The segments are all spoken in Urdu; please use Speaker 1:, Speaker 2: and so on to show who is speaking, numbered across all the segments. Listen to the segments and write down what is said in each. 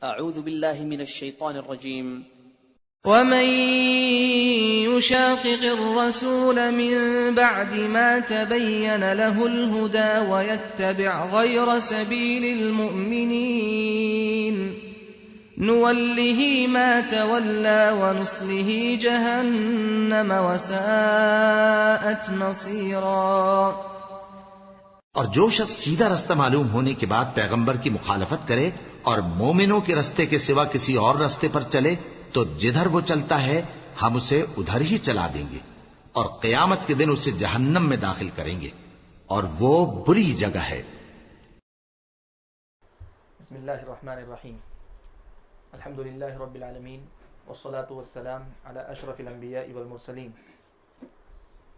Speaker 1: اعوذ باللہ من الشیطان الرجیم
Speaker 2: ومن يشاقق الرسول من بعد ما تبين له الهدى ويتبع غير سبيل المؤمنين نوله ما تولى ونصله جهنم وساءت مصيرا۔
Speaker 3: اور جو شخص سیدھا رستہ معلوم ہونے کے بعد پیغمبر کی مخالفت کرے اور مومنوں کے رستے کے سوا کسی اور رستے پر چلے تو جدھر وہ چلتا ہے ہم اسے ادھر ہی چلا دیں گے، اور قیامت کے دن اسے جہنم میں داخل کریں گے، اور وہ بری جگہ ہے۔
Speaker 4: بسم اللہ الرحمن الرحیم، الحمد للہ رب العالمین، والصلاة والسلام على اشرف الانبیاء والمرسلین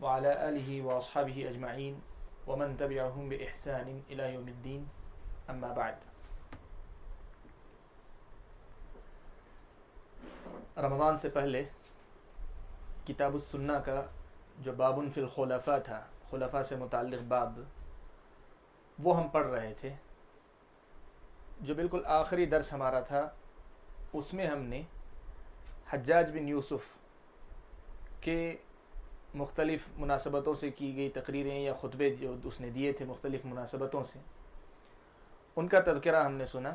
Speaker 4: وعلى آلہ واصحابہ اجمعین ومن تبعهم بإحسان الى یوم الدین، اما بعد۔ رمضان سے پہلے کتاب السنہ کا جو باب فی الخلفاء تھا، خلفاء سے متعلق باب، وہ ہم پڑھ رہے تھے۔ جو بالکل آخری درس ہمارا تھا اس میں ہم نے حجاج بن یوسف کے مختلف مناسبتوں سے کی گئی تقریریں یا خطبے جو اس نے دیے تھے مختلف مناسبتوں سے، ان کا تذکرہ ہم نے سنا،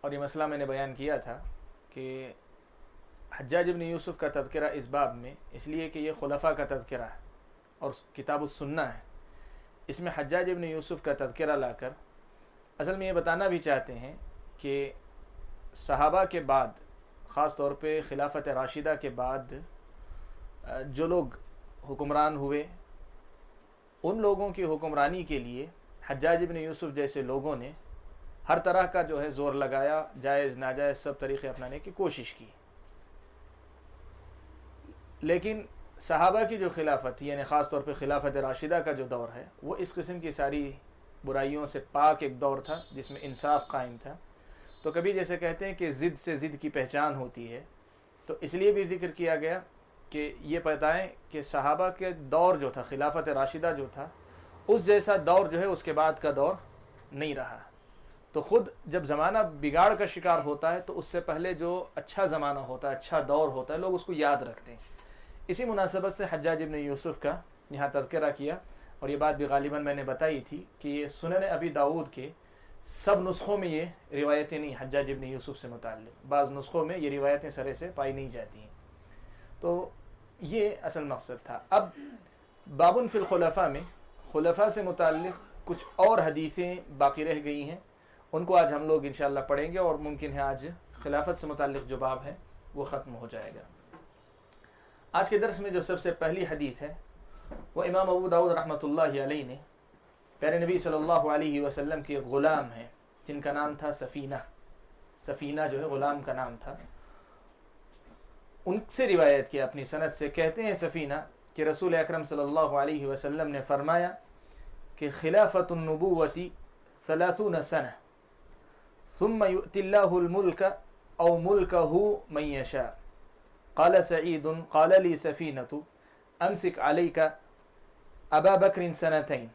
Speaker 4: اور یہ مسئلہ میں نے بیان کیا تھا کہ حجاج بن یوسف کا تذکرہ اس باب میں اس لیے کہ یہ خلفاء کا تذکرہ ہے اور کتاب السنہ ہے، اس میں حجاج بن یوسف کا تذکرہ لا کر اصل میں یہ بتانا بھی چاہتے ہیں کہ صحابہ کے بعد، خاص طور پہ خلافت راشدہ کے بعد جو لوگ حکمران ہوئے، ان لوگوں کی حکمرانی کے لیے حجاج بن یوسف جیسے لوگوں نے ہر طرح کا جو ہے زور لگایا، جائز ناجائز سب طریقے اپنانے کی کوشش کی، لیکن صحابہ کی جو خلافت یعنی خاص طور پہ خلافت راشدہ کا جو دور ہے وہ اس قسم کی ساری برائیوں سے پاک ایک دور تھا جس میں انصاف قائم تھا۔ تو کبھی جیسے کہتے ہیں کہ ضد سے ضد کی پہچان ہوتی ہے، تو اس لیے بھی ذکر کیا گیا کہ یہ بتائیں کہ صحابہ کے دور جو تھا، خلافت راشدہ جو تھا، اس جیسا دور جو ہے اس کے بعد کا دور نہیں رہا۔ تو خود جب زمانہ بگاڑ کا شکار ہوتا ہے تو اس سے پہلے جو اچھا زمانہ ہوتا ہے، اچھا دور ہوتا ہے، لوگ اس کو یاد رکھتے ہیں۔ اسی مناسبت سے حجاج بن یوسف کا یہاں تذکرہ کیا، اور یہ بات بھی غالباً میں نے بتائی تھی کہ یہ سنن ابی داؤد کے سب نسخوں میں یہ روایتیں نہیں حجاج بن یوسف سے متعلق، بعض نسخوں میں یہ روایتیں سرے سے پائی نہیں جاتی ہیں۔ تو یہ اصل مقصد تھا۔ اب باب فی الخلفاء میں خلفاء سے متعلق کچھ اور حدیثیں باقی رہ گئی ہیں، ان کو آج ہم لوگ انشاءاللہ پڑھیں گے، اور ممکن ہے آج خلافت سے متعلق جو باب ہے وہ ختم ہو جائے گا۔ آج کے درس میں جو سب سے پہلی حدیث ہے وہ امام ابو داؤد رحمۃ اللہ علیہ نے پیارے نبی صلی اللہ علیہ وسلم کے غلام ہیں جن کا نام تھا سفینہ، سفینہ جو ہے غلام کا نام تھا، ان سے روایت کیا اپنی سند سے۔ کہتے ہیں سفینہ کہ رسول اکرم صلی اللہ علیہ وسلم نے فرمایا کہ خلافت النبوۃ 30 سنہ ثم یؤتی اللہ الملک او ملکہ من یشاء۔ قال سعید قال لی سفینۃ امسک علیک ابا بکر سنتین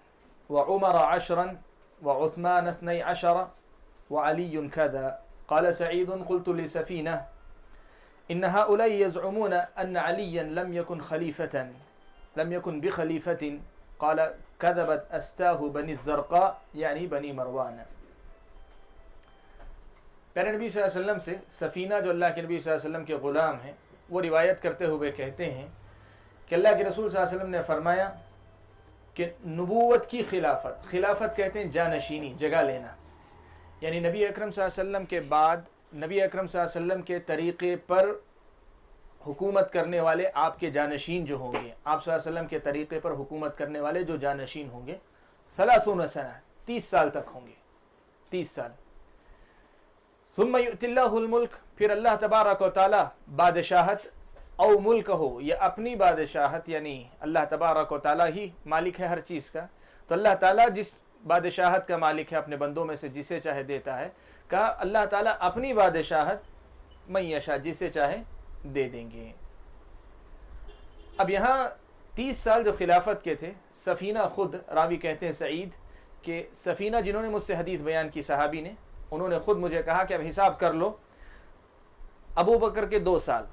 Speaker 4: وعمر 10 وعثمان 12 وعلی كذا۔ قال سعید قلت لسفینہ ان هؤلاء يزعمون ان عليا لم يكن خليفة لم يكن بخليفة۔ قال كذبت استاه بني الزرقاء يعني بني مروان۔ پیارے نبی صلی اللہ علیہ وسلم سے سفینہ جو اللہ کے نبی صلی اللہ علیہ وسلم کے غلام ہیں وہ روایت کرتے ہوئے کہتے ہیں کہ اللہ کے رسول صلی اللہ علیہ وسلم نے فرمایا کہ نبوت کی خلافت، خلافت کہتے ہیں جانشینی، جگہ لینا، یعنی نبی اکرم صلی اللہ علیہ وسلم کے بعد نبی اکرم صلی اللہ علیہ وسلم کے طریقے پر حکومت کرنے والے آپ کے جانشین جو ہوں گے، آپ صلی اللہ علیہ وسلم کے طریقے پر حکومت کرنے والے جو جانشین ہوں گے 30 سنہ 30 سال تک ہوں گے، 30 سال۔ ثم یؤتی اللہ الملک، پھر اللہ تبارک و تعالی بادشاہت، او ملک ہو یا اپنی بادشاہت، یعنی اللہ تبارک و تعالی ہی مالک ہے ہر چیز کا، تو اللہ تعالی جس بادشاہت کا مالک ہے اپنے بندوں میں سے جسے چاہے دیتا ہے، کہا اللہ تعالیٰ اپنی بادشاہت من یشاء جسے چاہے دے دیں گے۔ اب یہاں 30 سال جو خلافت کے تھے، سفینہ خود راوی کہتے ہیں سعید کہ سفینہ جنہوں نے مجھ سے حدیث بیان کی صحابی نے، انہوں نے خود مجھے کہا کہ اب حساب کر لو ابو بکر کے 2 سال،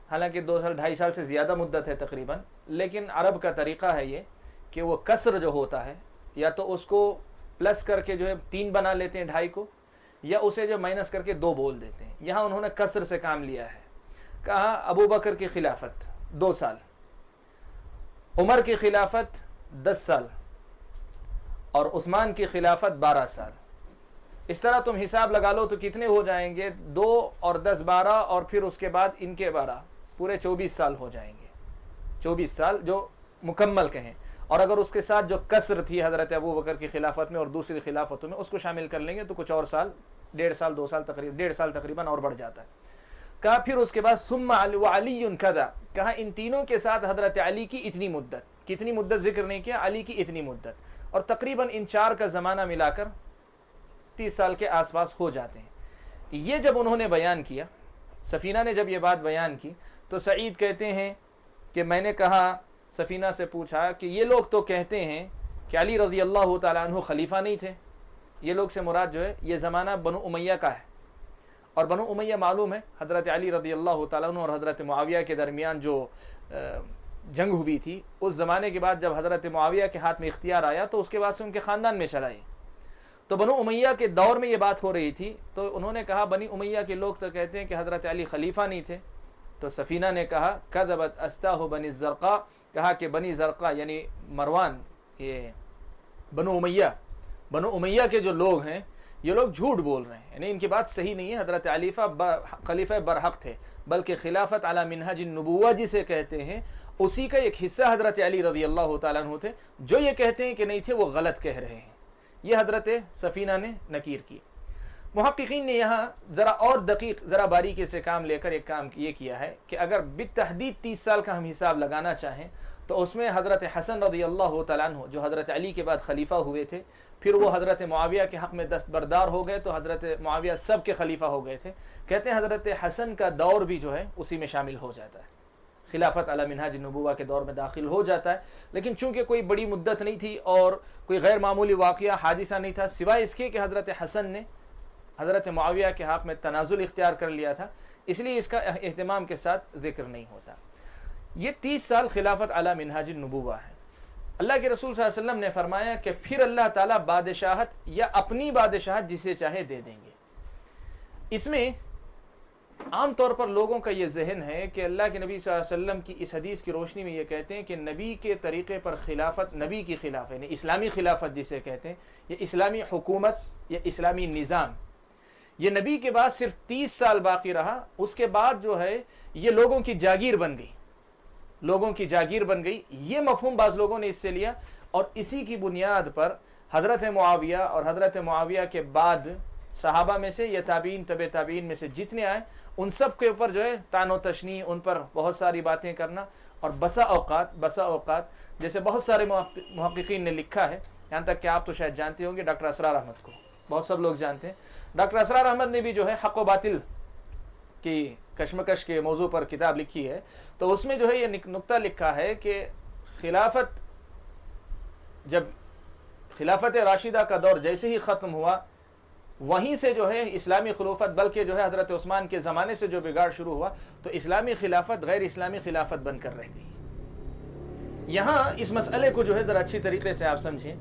Speaker 4: حالانکہ 2 سال 2.5 سال سے زیادہ مدت ہے تقریباً، لیکن عرب کا طریقہ ہے یہ کہ وہ کسر جو ہوتا ہے یا تو اس کو پلس کر کے جو ہے 3 بنا لیتے ہیں 2.5 کو، یا اسے جو مائنس کر کے 2 بول دیتے ہیں۔ یہاں انہوں نے کسر سے کام لیا ہے، کہا ابو بکر کی خلافت 2 سال، عمر کی خلافت 10 سال اور عثمان کی خلافت 12 سال۔ اس طرح تم حساب لگا لو تو کتنے ہو جائیں گے، 2 اور 10 12 اور پھر اس کے بعد ان کے 12، پورے 24 سال ہو جائیں گے، 24 سال جو مکمل کہیں، اور اگر اس کے ساتھ جو کسر تھی حضرت ابو بکر کی خلافت میں اور دوسری خلافتوں میں اس کو شامل کر لیں گے تو کچھ اور سال، 1.5 سال 2 سال تقریباً 1.5 سال تقریباً اور بڑھ جاتا ہے۔ کہا پھر اس کے بعد ثم علی کذا، کہا ان تینوں کے ساتھ حضرت علی کی اتنی مدت، کتنی مدت ذکر نہیں کیا، علی کی اتنی مدت، اور تقریباً ان 4 کا زمانہ ملا کر 30 سال کے آس پاس ہو جاتے ہیں۔ یہ جب انہوں نے بیان کیا، سفینہ نے جب یہ بات بیان کی تو سعید کہتے ہیں کہ میں نے کہا، سفینہ سے پوچھا کہ یہ لوگ تو کہتے ہیں کہ علی رضی اللہ تعالیٰ عنہ خلیفہ نہیں تھے، یہ لوگ سے مراد جو ہے یہ زمانہ بنو امیہ کا ہے، اور بنو امیہ معلوم ہے حضرت علی رضی اللہ تعالیٰ عنہ اور حضرت معاویہ کے درمیان جو جنگ ہوئی تھی، اس زمانے کے بعد جب حضرت معاویہ کے ہاتھ میں اختیار آیا تو اس کے بعد سے ان کے خاندان میں چلائی، تو بنو امیہ کے دور میں یہ بات ہو رہی تھی، تو انہوں نے کہا بنی امیہ کے لوگ تو کہتے ہیں کہ حضرت علی خلیفہ نہیں تھے۔ تو سفینہ نے کہا کذبت استاہ بنی الزرقاء، کہا کہ بنی زرقاء یعنی مروان، یہ بنو امیہ کے جو لوگ ہیں یہ لوگ جھوٹ بول رہے ہیں، یعنی ان کی بات صحیح نہیں ہے، حضرت خلیفہ برحق تھے، بلکہ خلافت علی منہج النبوہ جسے کہتے ہیں اسی کا ایک حصہ حضرت علی رضی اللہ تعالیٰ عنہ تھے، جو یہ کہتے ہیں کہ نہیں تھے وہ غلط کہہ رہے ہیں۔ یہ حضرت سفینہ نے نکیر کی۔ محققین نے یہاں ذرا اور دقیق، ذرا باریکی سے کام لے کر ایک کام یہ کیا ہے کہ اگر بالتحدید 30 سال کا ہم حساب لگانا چاہیں تو اس میں حضرت حسن رضی اللہ تعالیٰ عنہ جو حضرت علی کے بعد خلیفہ ہوئے تھے، پھر وہ حضرت معاویہ کے حق میں دستبردار ہو گئے تو حضرت معاویہ سب کے خلیفہ ہو گئے تھے۔ کہتے ہیں حضرت حسن کا دور بھی جو ہے اسی میں شامل ہو جاتا ہے، خلافت علی منہاج النبوہ کے دور میں داخل ہو جاتا ہے، لیکن چونکہ کوئی بڑی مدت نہیں تھی اور کوئی غیر معمولی واقعہ حادثہ نہیں تھا، سوائے اس کے کہ حضرت حسن نے حضرت معاویہ کے حق میں تنازل اختیار کر لیا تھا، اس لیے اس کا اہتمام کے ساتھ ذکر نہیں ہوتا۔ یہ 30 سال خلافت علی منہاج النبوہ ہے۔ اللہ کے رسول صلی اللہ علیہ وسلم نے فرمایا کہ پھر اللہ تعالیٰ بادشاہت یا اپنی بادشاہت جسے چاہے دے دیں گے۔ اس میں عام طور پر لوگوں کا یہ ذہن ہے کہ اللہ کے نبی صلی اللہ علیہ وسلم کی اس حدیث کی روشنی میں یہ کہتے ہیں کہ نبی کے طریقے پر خلافت، نبی کی خلافت یعنی اسلامی خلافت جسے کہتے ہیں، یہ اسلامی حکومت یا اسلامی نظام، یہ نبی کے بعد صرف 30 سال باقی رہا، اس کے بعد جو ہے یہ لوگوں کی جاگیر بن گئی، لوگوں کی جاگیر بن گئی۔ یہ مفہوم بعض لوگوں نے اس سے لیا، اور اسی کی بنیاد پر حضرت معاویہ اور حضرت معاویہ کے بعد صحابہ میں سے یا تابعین تبع تابعین میں سے جتنے آئے ان سب کے اوپر جو ہے طعن و تشنیع، ان پر بہت ساری باتیں کرنا، اور بسا اوقات جیسے بہت سارے محققین نے لکھا ہے، یہاں تک کہ آپ تو شاید جانتے ہوں گے ڈاکٹر اسرار احمد کو، بہت سب لوگ جانتے ہیں۔ ڈاکٹر اسرار احمد نے بھی جو ہے حق و باطل کی کشمکش کے موضوع پر کتاب لکھی ہے، تو اس میں جو ہے یہ نقطہ لکھا ہے کہ خلافت، جب خلافت راشدہ کا دور جیسے ہی ختم ہوا، وہیں سے جو ہے اسلامی خلافت، بلکہ جو ہے حضرت عثمان کے زمانے سے جو بگاڑ شروع ہوا تو اسلامی خلافت غیر اسلامی خلافت بن کر رہ گئی۔ یہاں اس مسئلے کو جو ہے ذرا اچھی طریقے سے آپ سمجھیں۔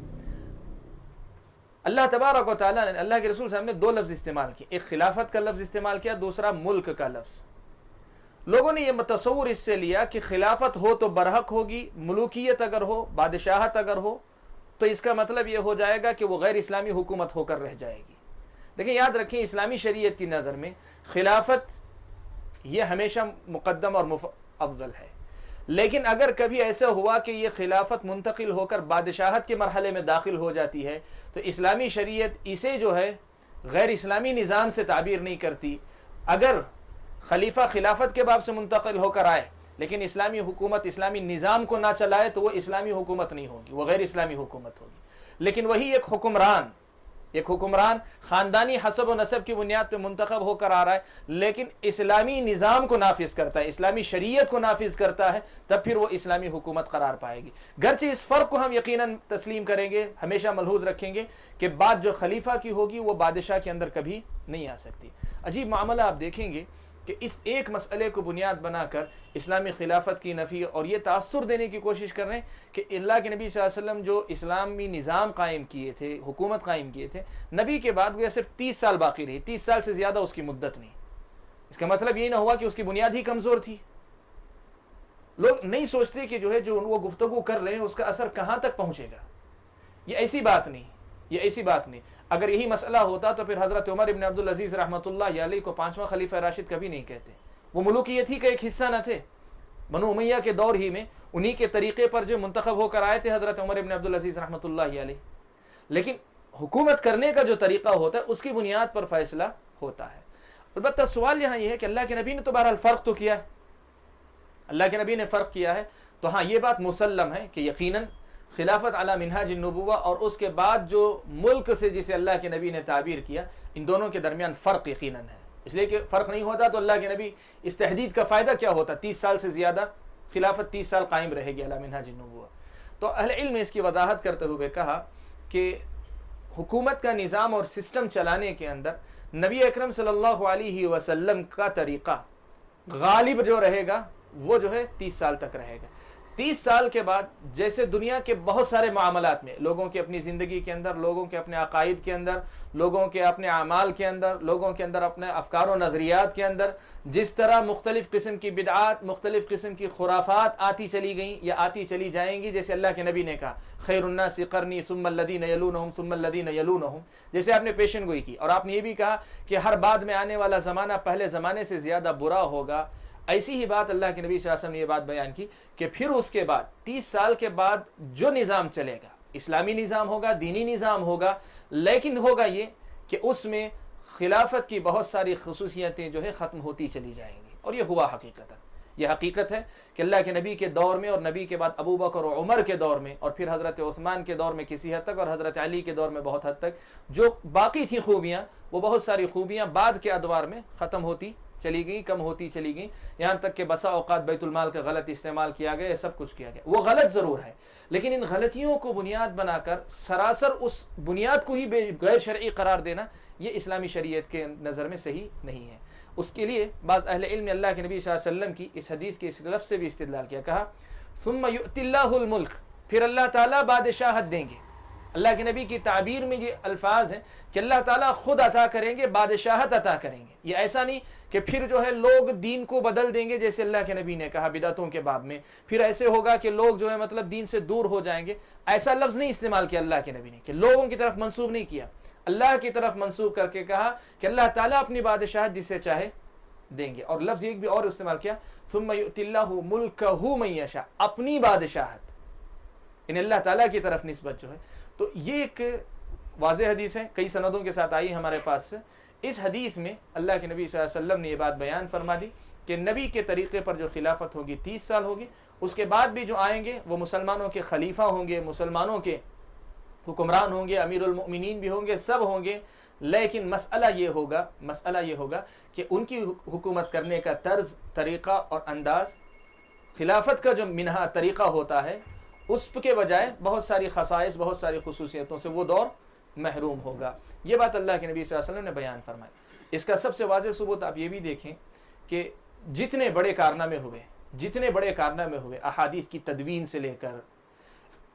Speaker 4: اللہ تبارک و تعالیٰ نے، اللہ کے رسول صاحب نے 2 لفظ استعمال کیے، ایک خلافت کا لفظ استعمال کیا، دوسرا ملک کا لفظ۔ لوگوں نے یہ تصور اس سے لیا کہ خلافت ہو تو برحق ہوگی، ملوکیت اگر ہو، بادشاہت اگر ہو تو اس کا مطلب یہ ہو جائے گا کہ وہ غیر اسلامی حکومت ہو کر رہ جائے گی۔ دیکھیں یاد رکھیں، اسلامی شریعت کی نظر میں خلافت یہ ہمیشہ مقدم اور افضل ہے، لیکن اگر کبھی ایسا ہوا کہ یہ خلافت منتقل ہو کر بادشاہت کے مرحلے میں داخل ہو جاتی ہے تو اسلامی شریعت اسے جو ہے غیر اسلامی نظام سے تعبیر نہیں کرتی۔ اگر خلیفہ خلافت کے باب سے منتقل ہو کر آئے لیکن اسلامی حکومت اسلامی نظام کو نہ چلائے تو وہ اسلامی حکومت نہیں ہوگی، وہ غیر اسلامی حکومت ہوگی۔ لیکن وہی ایک حکمران خاندانی حسب و نسب کی بنیاد پہ منتخب ہو کر آ رہا ہے لیکن اسلامی نظام کو نافذ کرتا ہے، اسلامی شریعت کو نافذ کرتا ہے، تب پھر وہ اسلامی حکومت قرار پائے گی۔ گرچہ اس فرق کو ہم یقیناً تسلیم کریں گے، ہمیشہ ملحوظ رکھیں گے کہ بات جو خلیفہ کی ہوگی وہ بادشاہ کے اندر کبھی نہیں آ سکتی۔ عجیب معاملہ آپ دیکھیں گے کہ اس ایک مسئلے کو بنیاد بنا کر اسلامی خلافت کی نفی اور یہ تاثر دینے کی کوشش کر رہے ہیں کہ اللہ کے نبی صلی اللہ علیہ وسلم جو اسلامی نظام قائم کیے تھے، حکومت قائم کیے تھے، نبی کے بعد وہ صرف 30 سال باقی رہی، 30 سال سے زیادہ اس کی مدت نہیں۔ اس کا مطلب یہ نہ ہوا کہ اس کی بنیاد ہی کمزور تھی۔ لوگ نہیں سوچتے کہ جو ہے جو وہ گفتگو کر رہے ہیں اس کا اثر کہاں تک پہنچے گا۔ یہ ایسی بات نہیں، یہ ایسی بات نہیں۔ اگر یہی مسئلہ ہوتا تو پھر حضرت عمر ابن عبدالعزیز رحمۃ اللہ علیہ کو 5واں خلیفہ راشد کبھی نہیں کہتے۔ وہ ملوکیت ہی کا ایک حصہ نہ تھے، بنو امیہ کے دور ہی میں انہی کے طریقے پر جو منتخب ہو کر آئے تھے حضرت عمر ابن عبدالعزیز رحمۃ اللہ علیہ۔ لیکن حکومت کرنے کا جو طریقہ ہوتا ہے اس کی بنیاد پر فیصلہ ہوتا ہے۔ البتہ سوال یہاں یہ ہے کہ اللہ کے نبی نے تو بہرحال فرق تو کیا ہے، اللہ کے نبی نے فرق کیا ہے، تو ہاں یہ بات مسلم ہے کہ یقیناً خلافت علی منہاج النبوہ اور اس کے بعد جو ملک سے جسے اللہ کے نبی نے تعبیر کیا، ان دونوں کے درمیان فرق یقیناً ہے۔ اس لیے کہ فرق نہیں ہوتا تو اللہ کے نبی اس تحدید کا فائدہ کیا ہوتا؟ 30 سال سے زیادہ خلافت 30 سال قائم رہے گی علی منہاج النبوہ۔ تو اہل علم نے اس کی وضاحت کرتے ہوئے کہا کہ حکومت کا نظام اور سسٹم چلانے کے اندر نبی اکرم صلی اللہ علیہ وسلم کا طریقہ غالب جو رہے گا وہ جو ہے 30 سال تک رہے گا۔ 30 سال کے بعد جیسے دنیا کے بہت سارے معاملات میں، لوگوں کی اپنی زندگی کے اندر، لوگوں کے اپنے عقائد کے اندر، لوگوں کے اپنے اعمال کے اندر، لوگوں کے اندر اپنے افکار و نظریات کے اندر جس طرح مختلف قسم کی بدعات، مختلف قسم کی خرافات آتی چلی گئیں یا آتی چلی جائیں گی، جیسے اللہ کے نبی نے کہا خیر الناس قرنی ثم الذین یلونہم ثم الذین یلونہم، جیسے آپ نے پیشن گوئی کی، اور آپ نے یہ بھی کہا کہ ہر بعد میں آنے والا زمانہ پہلے زمانے سے زیادہ برا ہوگا۔ ایسی ہی بات اللہ کے نبی صلی اللہ علیہ وسلم نے یہ بات بیان کی کہ پھر اس کے بعد 30 سال کے بعد جو نظام چلے گا، اسلامی نظام ہوگا، دینی نظام ہوگا، لیکن ہوگا یہ کہ اس میں خلافت کی بہت ساری خصوصیتیں جو ہے ختم ہوتی چلی جائیں گی، اور یہ ہوا حقیقتاً۔ یہ حقیقت ہے کہ اللہ کے نبی کے دور میں اور نبی کے بعد ابو بکر اور عمر کے دور میں اور پھر حضرت عثمان کے دور میں کسی حد تک اور حضرت علی کے دور میں بہت حد تک جو باقی تھیں خوبیاں، وہ بہت ساری خوبیاں بعد کے ادوار میں ختم ہوتی چلی گئی، کم ہوتی چلی گئی، یہاں تک کہ بسا اوقات بیت المال کا غلط استعمال کیا گیا، سب کچھ کیا گیا۔ وہ غلط ضرور ہے، لیکن ان غلطیوں کو بنیاد بنا کر سراسر اس بنیاد کو ہی غیر شرعی قرار دینا، یہ اسلامی شریعت کے نظر میں صحیح نہیں ہے۔ اس کے لیے بعض اہل علم نے اللہ کے نبی صلی اللہ علیہ وسلم کی اس حدیث کے اس لفظ سے بھی استدلال کیا، کہا ثم یؤتی اللہ الملک، پھر اللہ تعالیٰ بادشاہت دیں گے۔ اللہ کے نبی کی تعبیر میں یہ الفاظ ہیں کہ اللہ تعالیٰ خود عطا کریں گے، بادشاہت عطا کریں گے۔ یہ ایسا نہیں کہ پھر جو ہے لوگ دین کو بدل دیں گے، جیسے اللہ کے نبی نے کہا بدعتوں کے باب میں، پھر ایسے ہوگا کہ لوگ جو ہے مطلب دین سے دور ہو جائیں گے۔ ایسا لفظ نہیں استعمال کیا اللہ کے نبی نے، کہ لوگوں کی طرف منسوب نہیں کیا، اللہ کی طرف منسوب کر کے کہا کہ اللہ تعالیٰ اپنی بادشاہت جسے چاہے دیں گے۔ اور لفظ ایک بھی اور استعمال کیا، ثم یؤتی اللہ ملکہ من یشاء، اپنی بادشاہت، ان اللہ تعالیٰ کی طرف نسبت جو ہے۔ تو یہ ایک واضح حدیث ہے، کئی سندوں کے ساتھ آئی ہمارے پاس سے۔ اس حدیث میں اللہ کے نبی صلی اللہ علیہ وسلم نے یہ بات بیان فرما دی کہ نبی کے طریقے پر جو خلافت ہوگی 30 سال ہوگی، اس کے بعد بھی جو آئیں گے وہ مسلمانوں کے خلیفہ ہوں گے، مسلمانوں کے حکمران ہوں گے، امیر المؤمنین بھی ہوں گے، سب ہوں گے، لیکن مسئلہ یہ ہوگا کہ ان کی حکومت کرنے کا طرز، طریقہ اور انداز خلافت کا جو منہا طریقہ ہوتا ہے اس کے بجائے بہت ساری خصائص، بہت ساری خصوصیتوں سے وہ دور محروم ہوگا۔ یہ بات اللہ کے نبی صلی اللہ علیہ وسلم نے بیان فرمائی۔ اس کا سب سے واضح ثبوت آپ یہ بھی دیکھیں کہ جتنے بڑے کارنامے ہوئے احادیث کی تدوین سے لے کر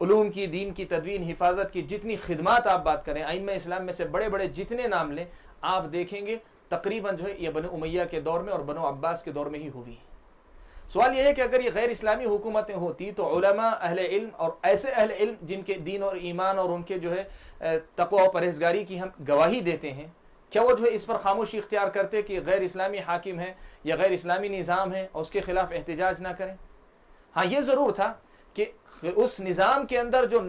Speaker 4: علوم کی، دین کی تدوین، حفاظت کی جتنی خدمات آپ بات کریں، ائمہ اسلام میں سے بڑے بڑے جتنے نام لیں، آپ دیکھیں گے تقریباً جو ہے یہ بنو امیہ کے دور میں اور بنو عباس کے دور میں ہی ہوئی۔ سوال یہ ہے کہ اگر یہ غیر اسلامی حکومتیں ہوتی تو علماء، اہل علم اور ایسے اہل علم جن کے دین اور ایمان اور ان کے جو ہے تقوی و پرہیزگاری کی ہم گواہی دیتے ہیں، کیا وہ جو ہے اس پر خاموشی اختیار کرتے کہ غیر اسلامی حاکم ہے یا غیر اسلامی نظام ہے اور اس کے خلاف احتجاج نہ کریں؟ ہاں یہ ضرور تھا کہ اس نظام کے اندر جو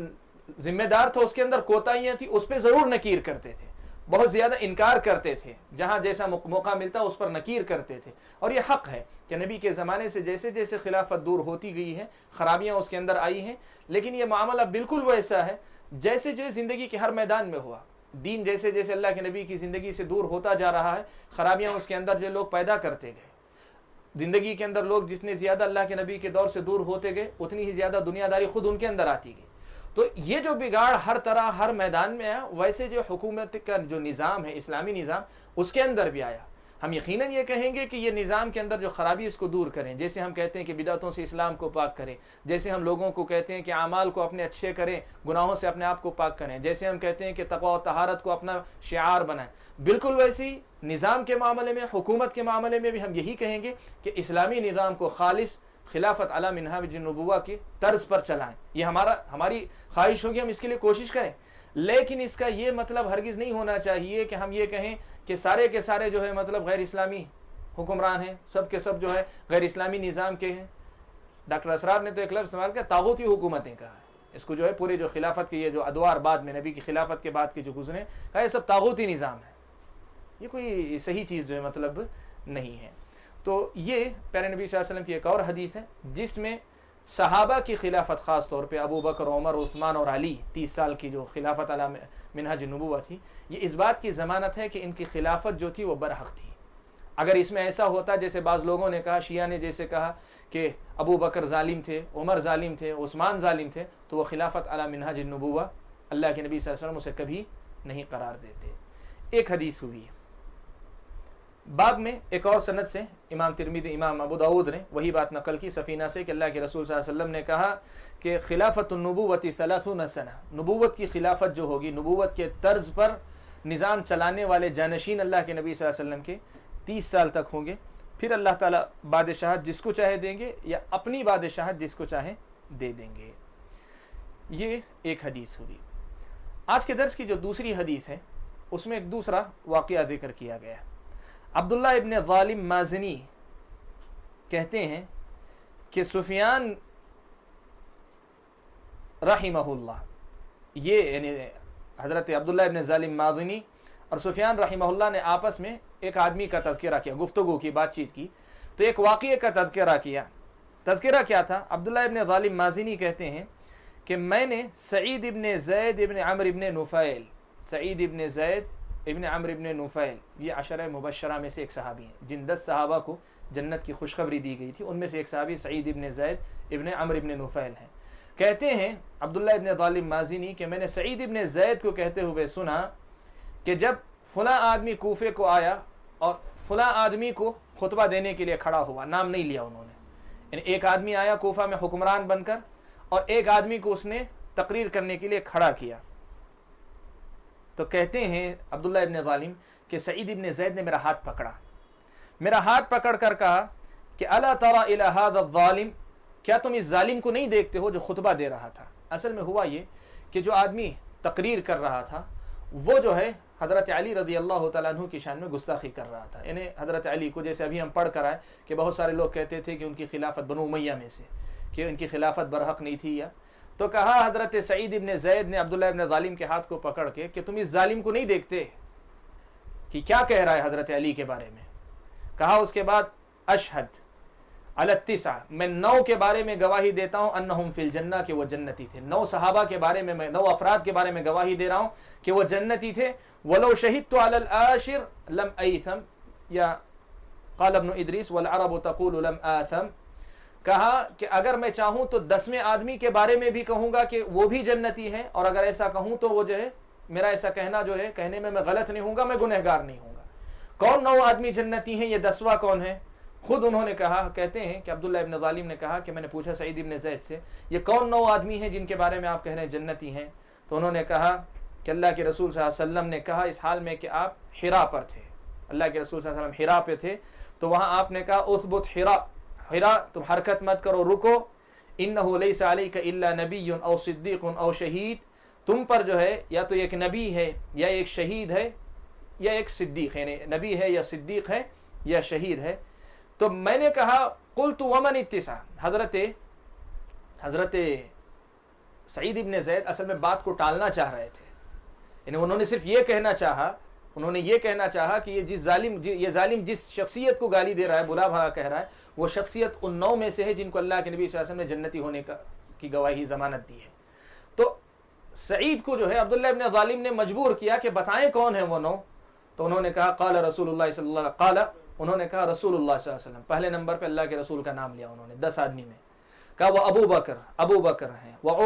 Speaker 4: ذمہ دار تھا اس کے اندر کوتاہیاں تھیں، اس پہ ضرور نکیر کرتے تھے، بہت زیادہ انکار کرتے تھے، جہاں جیسا موقع ملتا اس پر نکیر کرتے تھے۔ اور یہ حق ہے کہ نبی کے زمانے سے جیسے جیسے خلافت دور ہوتی گئی ہے، خرابیاں اس کے اندر آئی ہیں، لیکن یہ معاملہ بالکل ویسا ہے جیسے جو زندگی کے ہر میدان میں ہوا۔ دین جیسے جیسے اللہ کے نبی کی زندگی سے دور ہوتا جا رہا ہے، خرابیاں اس کے اندر جو لوگ پیدا کرتے گئے، زندگی کے اندر لوگ جتنے زیادہ اللہ کے نبی کے دور سے دور ہوتے گئے اتنی ہی زیادہ دنیا داری خود ان کے اندر آتی گئی۔ تو یہ جو بگاڑ ہر طرح ہر میدان میں آیا، ویسے جو حکومت کا جو نظام ہے، اسلامی نظام، اس کے اندر بھی آیا۔ ہم یقیناً یہ کہیں گے کہ یہ نظام کے اندر جو خرابی اس کو دور کریں، جیسے ہم کہتے ہیں کہ بدعتوں سے اسلام کو پاک کریں، جیسے ہم لوگوں کو کہتے ہیں کہ اعمال کو اپنے اچھے کریں، گناہوں سے اپنے آپ کو پاک کریں، جیسے ہم کہتے ہیں کہ تقوی و طہارت کو اپنا شعار بنائیں، بالکل ویسے ہی نظام کے معاملے میں، حکومت کے معاملے میں بھی ہم یہی کہیں گے کہ اسلامی نظام کو خالص خلافت علی منہاج النبوہ کی طرز پر چلائیں۔ یہ ہماری خواہش ہوگی، ہم اس کے لیے کوشش کریں، لیکن اس کا یہ مطلب ہرگز نہیں ہونا چاہیے کہ ہم یہ کہیں کہ سارے کے سارے جو ہے مطلب غیر اسلامی حکمران ہیں، سب کے سب جو ہے غیر اسلامی نظام کے ہیں۔ ڈاکٹر اسرار نے تو ایک لفظ استعمال کیا، طاغوتی حکومتیں کہا ہے اس کو، جو ہے پورے جو خلافت کے یہ جو ادوار بعد میں نبی کی خلافت کے بعد کے جو گزرے، کہا یہ سب طاغوتی نظام ہے، یہ کوئی صحیح چیز جو ہے مطلب نہیں ہے۔ تو یہ پیارے نبی صلی اللہ علیہ وسلم کی ایک اور حدیث ہے جس میں صحابہ کی خلافت، خاص طور پہ ابو بکر، عمر، عثمان اور علی، 30 سال کی جو خلافت علی منہاج النبوہ تھی، یہ اس بات کی ضمانت ہے کہ ان کی خلافت جو تھی وہ برحق تھی۔ اگر اس میں ایسا ہوتا جیسے بعض لوگوں نے کہا، شیعہ نے جیسے کہا کہ ابو بکر ظالم تھے، عمر ظالم تھے، عثمان ظالم تھے، تو وہ خلافت علی منہاج النبوہ اللہ کے نبی صلی اللہ علیہ وسلم اسے کبھی نہیں قرار دیتے۔ ایک حدیث ہوئی باب میں ایک اور سند سے، امام ترمذی، امام ابو داؤد نے وہی بات نقل کی سفینہ سے کہ اللہ کے رسول صلی اللہ علیہ وسلم نے کہا کہ خلافت النبوۃ 30 سنہ، نبوت کی خلافت جو ہوگی، نبوت کے طرز پر نظام چلانے والے جانشین اللہ کے نبی صلی اللہ علیہ وسلم کے 30 سال تک ہوں گے، پھر اللہ تعالیٰ بادشاہت جس کو چاہے دیں گے یا اپنی بادشاہت جس کو چاہے دے دیں گے۔ یہ ایک حدیث ہوئی۔ آج کے درس کی جو دوسری حدیث ہے اس میں ایک دوسرا واقعہ ذکر کیا گیا ہے۔ عبداللہ ابن ظالم مازنی کہتے ہیں کہ سفیان رحمہ اللہ، یہ یعنی حضرت عبداللہ ابن ظالم مازنی اور سفیان رحمہ اللہ نے آپس میں ایک آدمی کا تذکرہ کیا، گفتگو کی، بات چیت کی، تو ایک واقعے کا تذکرہ کیا۔ تذکرہ کیا تھا؟ عبداللہ ابن ظالم مازنی کہتے ہیں کہ میں نے سعید ابن زید ابن عمرو ابن نفیل، سعید ابن زید ابن عمرو ابن نفیل، یہ عشرہ مبشرہ میں سے ایک صحابی ہیں جن 10 صحابہ کو جنت کی خوشخبری دی گئی تھی، ان میں سے ایک صحابی سعید ابن زید ابن عمرو ابن نفیل ہیں۔ کہتے ہیں عبداللہ ابن ظالم مازنی کہ میں نے سعید ابن زید کو کہتے ہوئے سنا کہ جب فلاں آدمی کوفے کو آیا اور فلاں آدمی کو خطبہ دینے کے لیے کھڑا ہوا، نام نہیں لیا انہوں نے، یعنی ایک آدمی آیا کوفہ میں حکمران بن کر اور ایک آدمی کو اس نے تقریر کرنے کے لیے کھڑا کیا، تو کہتے ہیں عبداللہ ابن ظالم کہ سعید ابن زید نے میرا ہاتھ پکڑا، میرا ہاتھ پکڑ کر کہا کہ الا تری الی ھذا الظالم، کیا تم اس ظالم کو نہیں دیکھتے ہو جو خطبہ دے رہا تھا؟ اصل میں ہوا یہ کہ جو آدمی تقریر کر رہا تھا وہ جو ہے حضرت علی رضی اللہ تعالیٰ عنہ کی شان میں گستاخی کر رہا تھا، یعنی حضرت علی کو، جیسے ابھی ہم پڑھ کر آئے کہ بہت سارے لوگ کہتے تھے کہ ان کی خلافت بنو امیہ میں سے، کہ ان کی خلافت برحق نہیں تھی، یا تو کہا حضرت سعید ابن زید نے عبداللہ ابن ظالم کے ہاتھ کو پکڑ کے کہ تم اس ظالم کو نہیں دیکھتے کہ کیا کہہ رہا ہے حضرت علی کے بارے میں؟ کہا اس کے بعد اشہد علی التسع، میں 9 کے بارے میں گواہی دیتا ہوں انہم فی الجنہ، کہ وہ جنتی تھے، 9 صحابہ کے بارے میں، 9 افراد کے بارے میں گواہی دے رہا ہوں کہ وہ جنتی تھے، ولو شہدت علی العاشر لم ایثم، یا قال ابن ادریس والعرب تقول لم آثم، کہا کہ اگر میں چاہوں تو 10ویں آدمی کے بارے میں بھی کہوں گا کہ وہ بھی جنتی ہے، اور اگر ایسا کہوں تو وہ جو ہے میرا ایسا کہنا جو ہے کہنے میں غلط نہیں ہوں گا، میں گنہگار نہیں ہوں گا۔ کون 9 آدمی جنتی ہیں؟ یہ 10واں کون ہے؟ خود انہوں نے کہا، کہتے ہیں کہ عبداللہ ابن ظالم نے کہا کہ میں نے پوچھا سعید ابن زید سے یہ کون 9 آدمی ہیں جن کے بارے میں آپ کہہ رہے ہیں جنتی ہیں؟ تو انہوں نے کہا کہ اللہ کے رسول صلی اللہ علیہ وسلم نے کہا اس حال میں کہ آپ حرا پر تھے، اللہ کے رسول صلی اللہ علیہ وسلم حرا پہ تھے، تو وہاں آپ نے کہا اثبت حرا، حرا تم حرکت مت کرو، رکو، انہ لیس علیک الا نبی او صدیق او شہید، تم پر جو ہے یا تو ایک نبی ہے یا ایک شہید ہے یا ایک صدیق، یعنی نبی ہے یا صدیق ہے یا شہید ہے۔ تو میں نے کہا قلت ومن التسع، حضرت سعید ابن زید اصل میں بات کو ٹالنا چاہ رہے تھے، یعنی انہوں نے صرف یہ کہنا چاہا کہ یہ ظالم جس شخصیت کو گالی دے رہا ہے، بلا بھلا کہہ رہا ہے، وہ شخصیت ان 9 میں سے ہے جن کو اللہ کے نبی صلی اللہ علیہ وسلم نے جنتی ہونے کی گواہی ضمانت دی ہے۔ تو سعید کو جو ہے عبداللہ ابن ظالم نے مجبور کیا کہ بتائیں کون ہیں وہ 9، تو انہوں نے کہا قال رسول اللہ صلی اللہ علیہ وسلم، قال انہوں نے کہا رسول اللہ صلی اللہ علیہ وسلم، پہلے نمبر پہ اللہ کے رسول کا نام لیا انہوں نے 10 آدمی میں، کہا وہ ابو بکر ہیں، وہ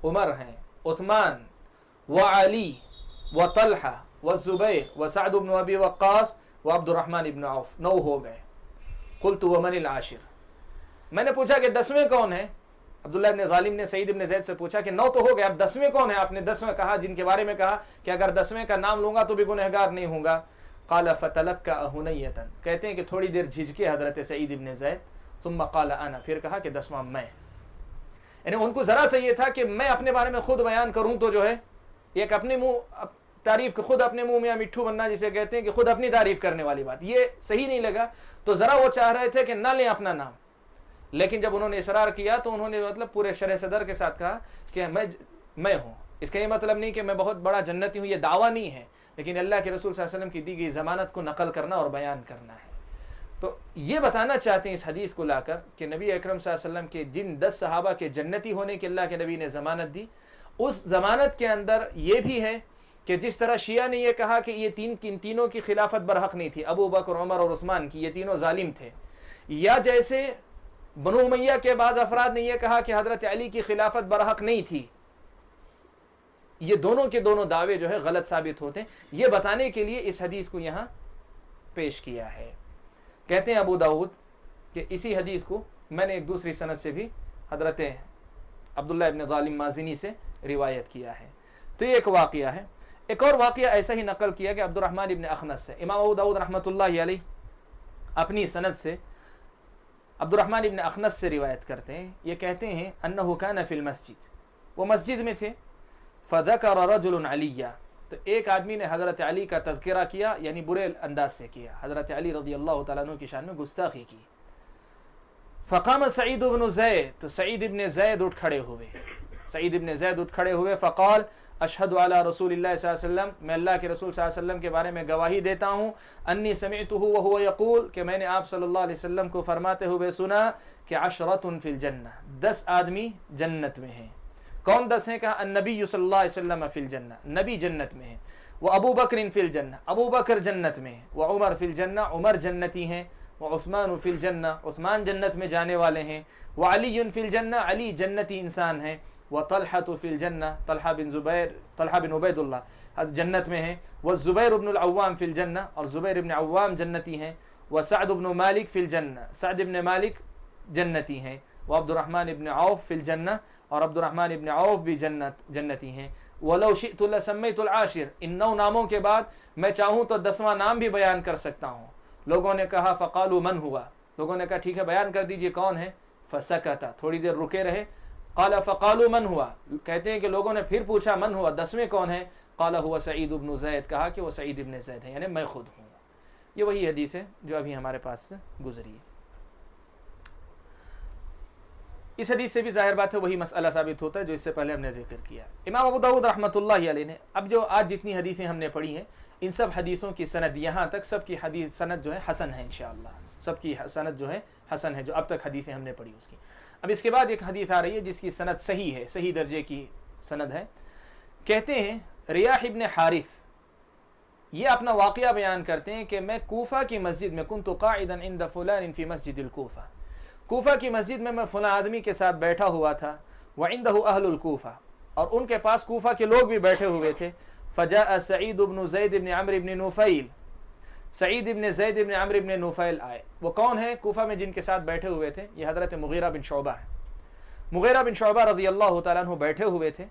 Speaker 4: عمر ہیں، عثمان و علی و طلحہ و زبیر و سعد بن ابی وقاص وہ عبد الرحمن ابن عوف، 9 ہو گئے۔ قلت ومن العاشر، میں نے پوچھا کہ 10ویں کون ہے؟ عبداللہ ابن ظالم نے سعید ابن زید سے پوچھا کہ 9 تو ہو گئے، اب 10ویں کون ہے؟ آپ نے 10ویں کہا، جن کے بارے میں کہا کہ اگر 10ویں کا نام لوں گا تو بھی گنہگار نہیں ہوں گا۔ قال فتلکا ہنیۃ، کہتے ہیں کہ تھوڑی دیر جھجکے حضرت سعید ابن زید، ثم قال انا، پھر کہا کہ 10واں میں۔ یعنی ان کو ذرا سا یہ تھا کہ میں اپنے بارے میں خود بیان کروں تو جو ہے ایک اپنے منہ تعریف، خود اپنے منہ میں مٹھو بننا جسے کہتے ہیں کہ خود اپنی تعریف کرنے والی بات، یہ صحیح نہیں لگا، تو ذرا وہ چاہ رہے تھے کہ نہ لیں اپنا نام، لیکن جب انہوں نے اصرار کیا تو انہوں نے مطلب پورے شرح صدر کے ساتھ کہا کہ میں ہوں۔ اس کا یہ مطلب نہیں کہ میں بہت بڑا جنتی ہوں، یہ دعویٰ نہیں ہے، لیکن اللہ کے رسول صلی اللہ علیہ وسلم کی دی گئی ضمانت کو نقل کرنا اور بیان کرنا ہے۔ تو یہ بتانا چاہتے ہیں اس حدیث کو لا کر کہ نبی اکرم صلی اللہ علیہ وسلم کے جن 10 صحابہ کے جنتی ہونے کی اللہ کے نبی نے ضمانت دی، اس ضمانت کے اندر یہ بھی ہے کہ جس طرح شیعہ نے یہ کہا کہ یہ تینوں کی خلافت برحق نہیں تھی، ابو بکر، عمر اور عثمان کی، یہ تینوں ظالم تھے، یا جیسے بنو امیہ کے بعض افراد نے یہ کہا کہ حضرت علی کی خلافت برحق نہیں تھی، یہ دونوں کے دونوں دعوے جو ہے غلط ثابت ہوتے ہیں۔ یہ بتانے کے لیے اس حدیث کو یہاں پیش کیا ہے۔ کہتے ہیں ابو داؤد کہ اسی حدیث کو میں نے ایک دوسری سند سے بھی حضرت عبداللہ ابن ظالم مازنی سے روایت کیا ہے۔ تو یہ ایک واقعہ ہے۔ ایک اور واقعہ ایسا ہی نقل کیا کہ عبد الرحمن ابن اخنس سے، امام ابو داؤد رحمۃ اللہ علیہ اپنی سند سے عبد الرحمن ابن اخنس سے روایت کرتے ہیں، یہ کہتے ہیں انہ کان فی المسجد، وہ مسجد میں تھے، فذکر رجل علیہ، تو ایک آدمی نے حضرت علی کا تذکرہ کیا، یعنی برے انداز سے کیا، حضرت علی رضی اللہ تعالیٰ عنہ کی شان میں گستاخی کی۔ فقام سعید بن زید، تو سعید ابن زید اٹھ کھڑے ہوئے، فقال اشہد علی رسول اللہ صلی اللہ علیہ وسلم، میں اللہ کے رسول صلی اللہ علیہ وسلم کے بارے میں گواہی دیتا ہوں، انی سمعتہ وہو یقول، کہ میں نے آپ صلی اللہ علیہ وسلم کو فرماتے ہوئے سنا کہ 10 فی الجنہ، 10 آدمی جنت میں ہیں۔ کون 10 ہیں؟ کہا النبی صلی اللہ علیہ وسلم فی الجنہ، نبی جنت میں ہیں، وہ ابو بکر فی الجنہ، ابو بکر جنت میں ہیں، وہ عمر فی الجنہ، عمر جنتی ہیں، وہ عثمان فی الجنہ، عثمان جنت میں جانے والے ہیں، وہ علی فی الجنہ، علی جنتی انسان ہیں، وہ طلحہ فی الجنہ، طلحہ بن عبید اللہ جنت میں ہیں، وہ زبیر بن العوام فی الجنہ، اور زبیر بن عوام جنتی ہیں، وہ سعد بن مالک فی الجنہ، سعد بن مالک جنتی ہیں، وہ عبد الرحمن ابن عوف فی الجنہ، اور عبد الرحمن ابن عوف بھی جنتی ہیں۔ وَلَوْ شِئْتُ لَسَمَّيْتُ الْعَاشِرَ، ان 9 ناموں کے بعد میں چاہوں تو 10واں نام بھی بیان کر سکتا ہوں۔ لوگوں نے کہا فَقَالُوا مَنْ هُوَ، لوگوں نے کہا ٹھیک ہے بیان کر دیجئے کون ہے، فَسَكَتَ، تھوڑی دیر رکے رہے، قَالَ فَقَالُوا مَنْ هُوَ، کہتے ہیں کہ لوگوں نے پھر پوچھا من ہوا، 10ویں کون ہے، قَالَ هُوَ سعید بن زید، کہا کہ وہ سعید ابن زید ہے، یعنی میں خود ہوں۔ یہ وہی حدیث ہے جو ابھی ہمارے پاس سے گزری ہے۔ اس حدیث سے بھی ظاہر بات ہے وہی مسئلہ ثابت ہوتا ہے جو اس سے پہلے ہم نے ذکر کیا۔ امام ابو داؤد رحمۃ اللہ علیہ نے اب جو آج جتنی حدیثیں ہم نے پڑھی ہیں، ان سب حدیثوں کی سند یہاں تک سب کی حدیث سند جو ہے حسن ہے، انشاءاللہ سب کی سند جو ہے حسن ہے، جو اب تک حدیثیں ہم نے پڑھی اس کی۔ اب اس کے بعد ایک حدیث آ رہی ہے جس کی سند صحیح ہے، صحیح درجے کی سند ہے۔ کہتے ہیں ریاح ابن حارث یہ اپنا واقعہ بیان کرتے ہیں کہ میں کوفہ کی مسجد میں کنت قاعدا عند فلان فی مسجد الکوفہ، کوفہ کی مسجد میں فلاں آدمی کے ساتھ بیٹھا ہوا تھا، وعنده اہل الکوفہ، اور ان کے پاس کوفہ کے لوگ بھی بیٹھے ہوئے تھے۔ فجاء سعید بن زید بن عمرو بن نفیل، سعید بن زید بن عمرو بن نفیل آئے۔ وہ کون ہے کوفہ میں جن کے ساتھ بیٹھے ہوئے تھے؟ یہ حضرت مغیرہ بن شعبہ ہے۔ مغیرہ بن شعبہ رضی اللہ تعالیٰ عنہ بیٹھے ہوئے تھے،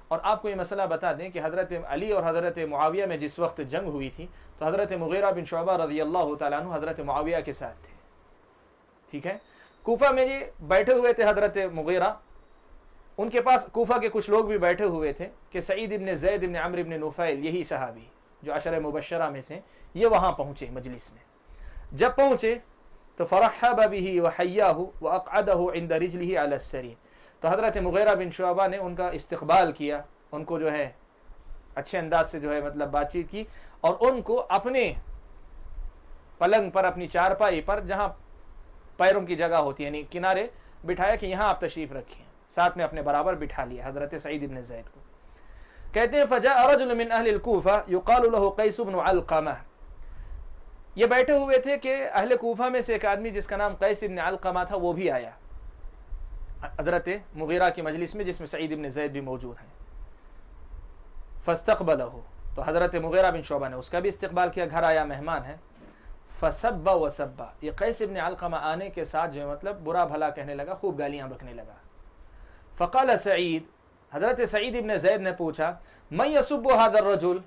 Speaker 4: اور آپ کو یہ مسئلہ بتا دیں کہ حضرت علی اور حضرت معاویہ میں جس وقت جنگ ہوئی تھی تو حضرت مغیرہ بن شعبہ رضی اللہ تعالیٰ عنہ حضرت معاویہ کے ساتھ تھے، ٹھیک ہے۔ کوفہ میں یہ بیٹھے ہوئے تھے حضرت مغیرہ، ان کے پاس کوفہ کے کچھ لوگ بھی بیٹھے ہوئے تھے کہ سعید بن زید بن عمرو بن نفیل، یہی صحابی جو عشر مبشرہ میں سے، یہ وہاں پہنچے مجلس میں۔ جب پہنچے تو فرحب به وحیاه واقعده عند رجله على السرير، تو حضرت مغیرہ بن شعبہ نے ان کا استقبال کیا، ان کو جو ہے اچھے انداز سے جو ہے مطلب بات چیت کی، اور ان کو اپنے پلنگ پر، اپنی چارپائی پر جہاں پیروں کی جگہ ہوتی ہے یعنی کنارے بٹھایا کہ یہاں آپ تشریف رکھیں، ساتھ میں اپنے برابر بٹھا لیا حضرت سعید بن زید کو۔ کہتے ہیں فجاء رجل من اہل الکوفہ یقال له قیس بن علقمہ، یہ بیٹھے ہوئے تھے کہ اہل کوفہ میں سے ایک آدمی جس کا نام قیس بن علقمہ تھا وہ بھی آیا حضرت مغیرہ کی مجلس میں، جس میں سعید بن زید بھی موجود ہیں۔ فاستقبلہ، تو حضرت مغیرہ بن شعبہ نے اس کا بھی استقبال کیا، گھر آیا، مہمان ہے۔ فسب وسب، یہ قیس ابن علقمہ آنے کے ساتھ جو ہے مطلب برا بھلا کہنے لگا، خوب گالیاں بکنے لگا. فقال سعید، حضرت سعید ابن زید نے پوچھا من یسب هذا الرجل،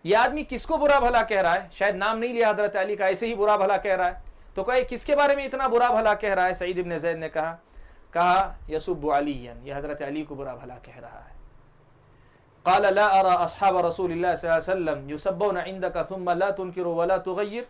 Speaker 4: یہ آدمی کس کو برا بھلا کہہ رہا ہے؟ شاید نام نہیں لیا حضرت علی کا، ایسے ہی برا بھلا کہہ رہا ہے. تو کہا کس کے بارے میں اتنا برا بھلا کہہ رہا ہے؟ سعید ابن زید نے کہا یسب علیا، یہ حضرت علی کو برا بھلا کہہ رہا ہے. قال لا ارى اصحاب رسول اللہ صلی اللہ علیہ وسلم یسبون عندك ثم لا تنکر ولا تغیر.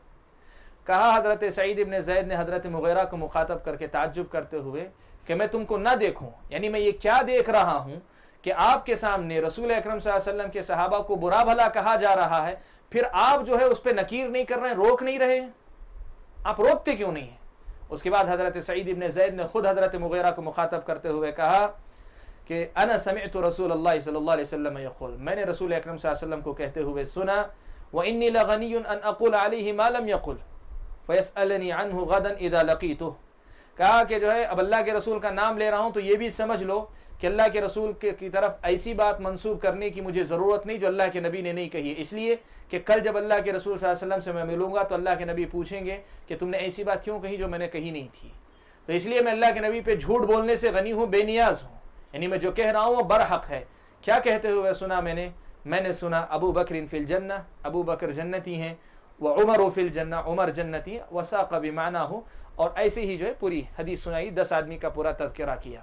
Speaker 4: کہا حضرت سعید ابن زید نے حضرت مغیرہ کو مخاطب کر کے تعجب کرتے ہوئے کہ میں تم کو نہ دیکھوں، یعنی میں یہ کیا دیکھ رہا ہوں کہ آپ کے سامنے رسول اکرم صلی اللہ علیہ وسلم کے صحابہ کو برا بھلا کہا جا رہا ہے، پھر آپ جو ہے اس پہ نکیر نہیں کر رہے ہیں، روک نہیں رہے ہیں. آپ روکتے کیوں نہیں ہیں؟ اس کے بعد حضرت سعید ابن زید نے خود حضرت مغیرہ کو مخاطب کرتے ہوئے کہا کہ انا سمعت رسول اللہ صلی اللہ علیہ وسلم یقول، میں نے رسول اکرم صلی اللہ علیہ وسلم کو کہتے ہوئے سنا وانی لغنی ان اقول علیہ ما لم یقل فیسألنی عنہ غدا اذا لقیتہ. کہا کہ جو ہے اب اللہ کے رسول کا نام لے رہا ہوں تو یہ بھی سمجھ لو کہ اللہ کے رسول کی طرف ایسی بات منسوب کرنے کی مجھے ضرورت نہیں جو اللہ کے نبی نے نہیں کہی ہے، اس لیے کہ کل جب اللہ کے رسول صلی اللہ علیہ وسلم سے میں ملوں گا تو اللہ کے نبی پوچھیں گے کہ تم نے ایسی بات کیوں کہی جو میں نے کہی نہیں تھی. تو اس لیے میں اللہ کے نبی پہ جھوٹ بولنے سے غنی ہوں، بے نیاز ہوں، یعنی میں جو کہہ رہا ہوں وہ برحق ہے. کیا کہتے ہوئے سنا میں نے سنا ابو بکر فی الجنہ، ابو بکر جنتی ہیں، وعمر فی الجنہ، عمر جنتی، وساق بمعنہ، اور ایسے ہی جو ہے پوری حدیث سنائی، 10 آدمی کا پورا تذکرہ کیا.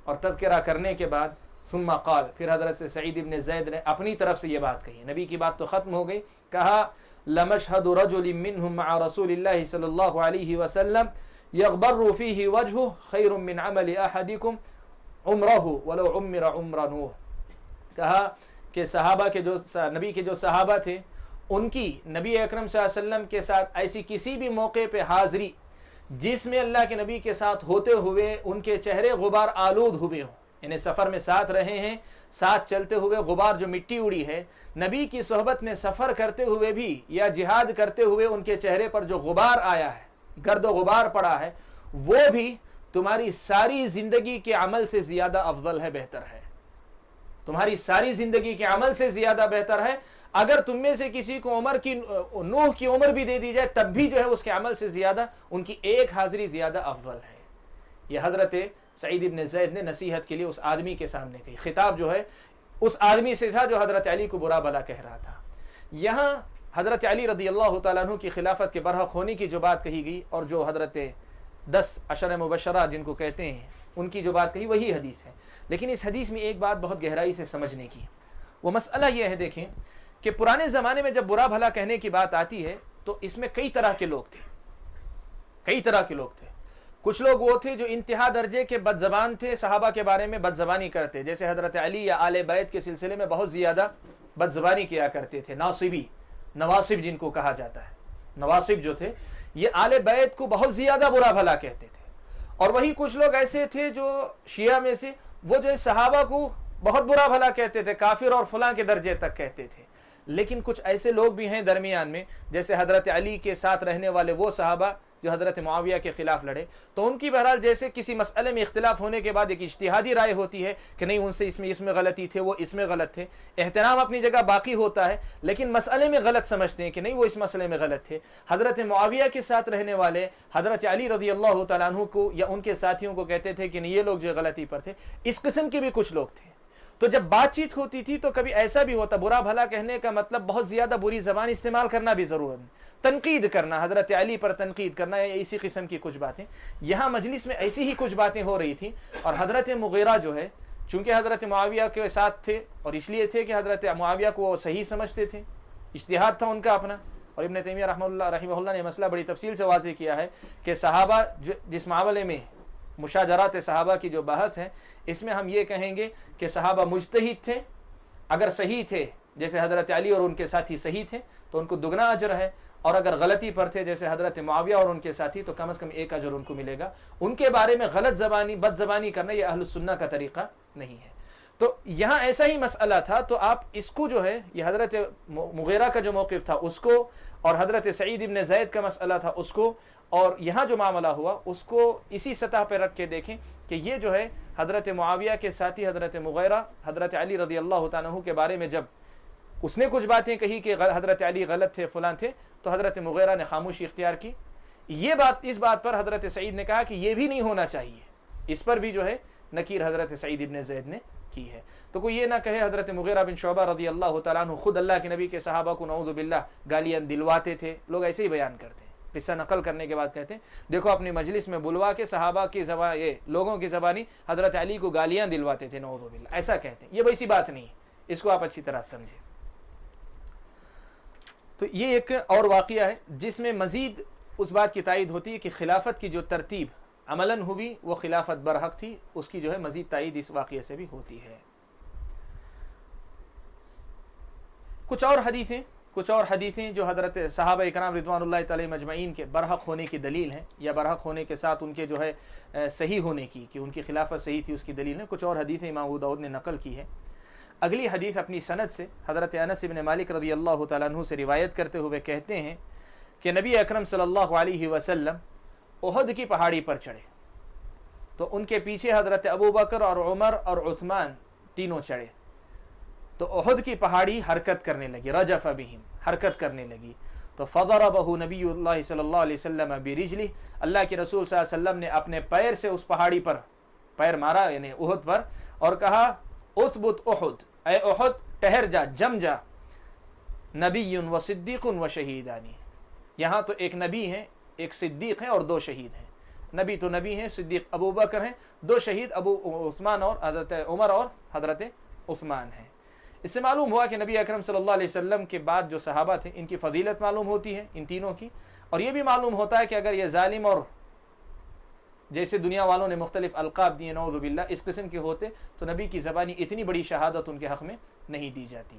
Speaker 4: اور تذکرہ کرنے کے بعد ثم قال، پھر حضرت سعید ابن زید نے اپنی طرف سے یہ بات کہی. نبی کی بات تو ختم ہو گئی. کہا لمشهد رجل منهم مع رسول اللہ صلی اللہ علیہ وسلم یغبر فیہ وجہہ خیر من عمل احدکم عمرہ ولو عمر عمر نوح. کہا کہ صحابہ کے جو نبی کے جو صحابہ تھے ان کی نبی اکرم صلی اللہ علیہ وسلم کے ساتھ ایسی کسی بھی موقع پہ حاضری جس میں اللہ کے نبی کے ساتھ ہوتے ہوئے ان کے چہرے غبار آلود ہوئے ہوں، یعنی سفر میں ساتھ رہے ہیں، ساتھ چلتے ہوئے غبار جو مٹی اڑی ہے، نبی کی صحبت میں سفر کرتے ہوئے بھی یا جہاد کرتے ہوئے ان کے چہرے پر جو غبار آیا ہے، گرد و غبار پڑا ہے، وہ بھی تمہاری ساری زندگی کے عمل سے زیادہ افضل ہے، بہتر ہے. تمہاری ساری زندگی کے عمل سے زیادہ بہتر ہے. اگر تم میں سے کسی کو نوح کی عمر بھی دے دی جائے تب بھی جو ہے اس کے عمل سے زیادہ ان کی ایک حاضری زیادہ افضل ہے. یہ حضرت سعید ابن زید نے نصیحت کے لیے اس آدمی کے سامنے کہی. خطاب جو ہے اس آدمی سے تھا جو حضرت علی کو برا بھلا کہہ رہا تھا. یہاں حضرت علی رضی اللہ تعالیٰ عنہ کی خلافت کے برحق ہونے کی جو بات کہی گئی اور جو حضرت 10 عشر مبشرہ جن کو کہتے ہیں ان کی جو بات کہی وہی حدیث ہے. لیکن اس حدیث میں ایک بات بہت گہرائی سے سمجھنے کی، وہ مسئلہ یہ ہے، دیکھیں کہ پرانے زمانے میں جب برا بھلا کہنے کی بات آتی ہے تو اس میں کئی طرح کے لوگ تھے. کچھ لوگ وہ تھے جو انتہا درجے کے بد زبان تھے، صحابہ کے بارے میں بد زبانی کرتے، جیسے حضرت علی یا آل بیت کے سلسلے میں بہت زیادہ بد زبانی کیا کرتے تھے. نواصب جن کو کہا جاتا ہے، نواصب جو تھے یہ آل بیت کو بہت زیادہ برا بھلا کہتے تھے. اور وہی کچھ لوگ ایسے تھے جو شیعہ میں سے وہ جو صحابہ کو بہت برا بھلا کہتے تھے، کافر اور فلاں کے درجے تک کہتے تھے. لیکن کچھ ایسے لوگ بھی ہیں درمیان میں، جیسے حضرت علی کے ساتھ رہنے والے وہ صحابہ جو حضرت معاویہ کے خلاف لڑے، تو ان کی بہرحال جیسے کسی مسئلے میں اختلاف ہونے کے بعد ایک اجتہادی رائے ہوتی ہے کہ نہیں ان سے اس میں غلطی تھے، وہ اس میں غلط تھے. احترام اپنی جگہ باقی ہوتا ہے، لیکن مسئلے میں غلط سمجھتے ہیں کہ نہیں وہ اس مسئلے میں غلط تھے. حضرت معاویہ کے ساتھ رہنے والے حضرت علی رضی اللہ تعالیٰ عنہ کو یا ان کے ساتھیوں کو کہتے تھے کہ نہیں یہ لوگ جو غلطی پر تھے. اس قسم کے بھی کچھ لوگ تھے. تو جب بات چیت ہوتی تھی تو کبھی ایسا بھی ہوتا، برا بھلا کہنے کا مطلب بہت زیادہ بری زبان استعمال کرنا بھی ضرورت نہیں، تنقید کرنا، حضرت علی پر تنقید کرنا، اسی قسم کی کچھ باتیں. یہاں مجلس میں ایسی ہی کچھ باتیں ہو رہی تھیں، اور حضرت مغیرہ جو ہے چونکہ حضرت معاویہ کے ساتھ تھے اور اس لیے تھے کہ حضرت معاویہ کو وہ صحیح سمجھتے تھے، اجتہاد تھا ان کا اپنا. اور ابن تیمیہ رحمہ اللہ نے مسئلہ بڑی تفصیل سے واضح کیا ہے کہ صحابہ جس معاملے میں مشاجرات صحابہ کی جو بحث ہے، اس میں ہم یہ کہیں گے کہ صحابہ مجتہد تھے. اگر صحیح تھے جیسے حضرت علی اور ان کے ساتھی صحیح تھے تو ان کو دگنا اجر ہے، اور اگر غلطی پر تھے جیسے حضرت معاویہ اور ان کے ساتھی تو کم از کم 1 اجر ان کو ملے گا. ان کے بارے میں غلط زبانی بد زبانی کرنا یہ اہل السنہ کا طریقہ نہیں ہے. تو یہاں ایسا ہی مسئلہ تھا، تو آپ اس کو جو ہے یہ حضرت مغیرہ کا جو موقف تھا اس کو، اور حضرت سعید ابن زید کا مسئلہ تھا اس کو، اور یہاں جو معاملہ ہوا اس کو اسی سطح پہ رکھ کے دیکھیں کہ یہ جو ہے حضرت معاویہ کے ساتھی حضرت مغیرہ حضرت علی رضی اللہ تعالیٰ عنہ کے بارے میں جب اس نے کچھ باتیں کہی کہ حضرت علی غلط تھے، فلاں تھے، تو حضرت مغیرہ نے خاموشی اختیار کی. اس بات پر حضرت سعید نے کہا کہ یہ بھی نہیں ہونا چاہیے. اس پر بھی جو ہے نکیر حضرت سعید ابن زید نے کی ہے. تو کوئی یہ نہ کہے حضرت مغیرہ بن شعبہ رضی اللہ تعالیٰ عنہ خود اللہ کے نبی کے صحابہ کو نعوذ باللہ گالیاں دلواتے تھے. لوگ ایسے ہی بیان کرتے ہیں، قصہ نقل کرنے کے بعد کہتے ہیں دیکھو اپنی مجلس میں بلوا کے صحابہ کی زبان، یہ لوگوں کی زبانی حضرت علی کو گالیاں دلواتے تھے، نعوذ باللہ. ایسا کہتے ہیں، یہ ویسی بات نہیں ہے، اس کو آپ اچھی طرح سمجھیں. تو یہ ایک اور واقعہ ہے جس میں مزید اس بات کی تائید ہوتی ہے کہ خلافت کی جو ترتیب عملاً ہوئی وہ خلافت برحق تھی، اس کی جو ہے مزید تائید اس واقعے سے بھی ہوتی ہے. کچھ اور حدیثیں جو حضرت صحابہ اکرام رضوان اللہ تعالی مجمعین کے برحق ہونے کی دلیل ہیں، یا برحق ہونے کے ساتھ ان کے جو ہے صحیح ہونے کی، کہ ان کی خلافت صحیح تھی، اس کی دلیل ہے. کچھ اور حدیثیں امام ابو داؤد نے نقل کی ہے. اگلی حدیث اپنی سند سے حضرت انس بن مالک رضی اللہ تعالیٰ عنہ سے روایت کرتے ہوئے کہتے ہیں کہ نبی اکرم صلی اللہ علیہ وسلم احد کی پہاڑی پر چڑھے تو ان کے پیچھے حضرت ابو بکر اور عمر اور عثمان تینوں چڑھے. تو احد کی پہاڑی حرکت کرنے لگی، رجف بہم، حرکت کرنے لگی. تو فضربہ نبی اللہ صلی اللہ علیہ وسلم برجلہ، اللہ کے رسول صلی اللہ علیہ وسلم نے اپنے پیر سے اس پہاڑی پر پیر مارا، یعنی احد پر، اور کہا اثبت احد، اے احد ٹہر جا، جم جا، نبی و صدیق و شہیدانی. یہاں تو ایک نبی ہیں، ایک صدیق ہیں اور دو شہید ہیں. نبی تو نبی ہیں، صدیق ابو بکر ہیں، دو شہید ابو عثمان اور حضرت عمر اور حضرت عثمان ہیں. اس سے معلوم ہوا کہ نبی اکرم صلی اللہ علیہ وسلم کے بعد جو صحابہ تھے ان کی فضیلت معلوم ہوتی ہے ان تینوں کی. اور یہ بھی معلوم ہوتا ہے کہ اگر یہ ظالم اور جیسے دنیا والوں نے مختلف القاب دیے نعوذ باللہ اس قسم کے ہوتے تو نبی کی زبانی اتنی بڑی شہادت ان کے حق میں نہیں دی جاتی.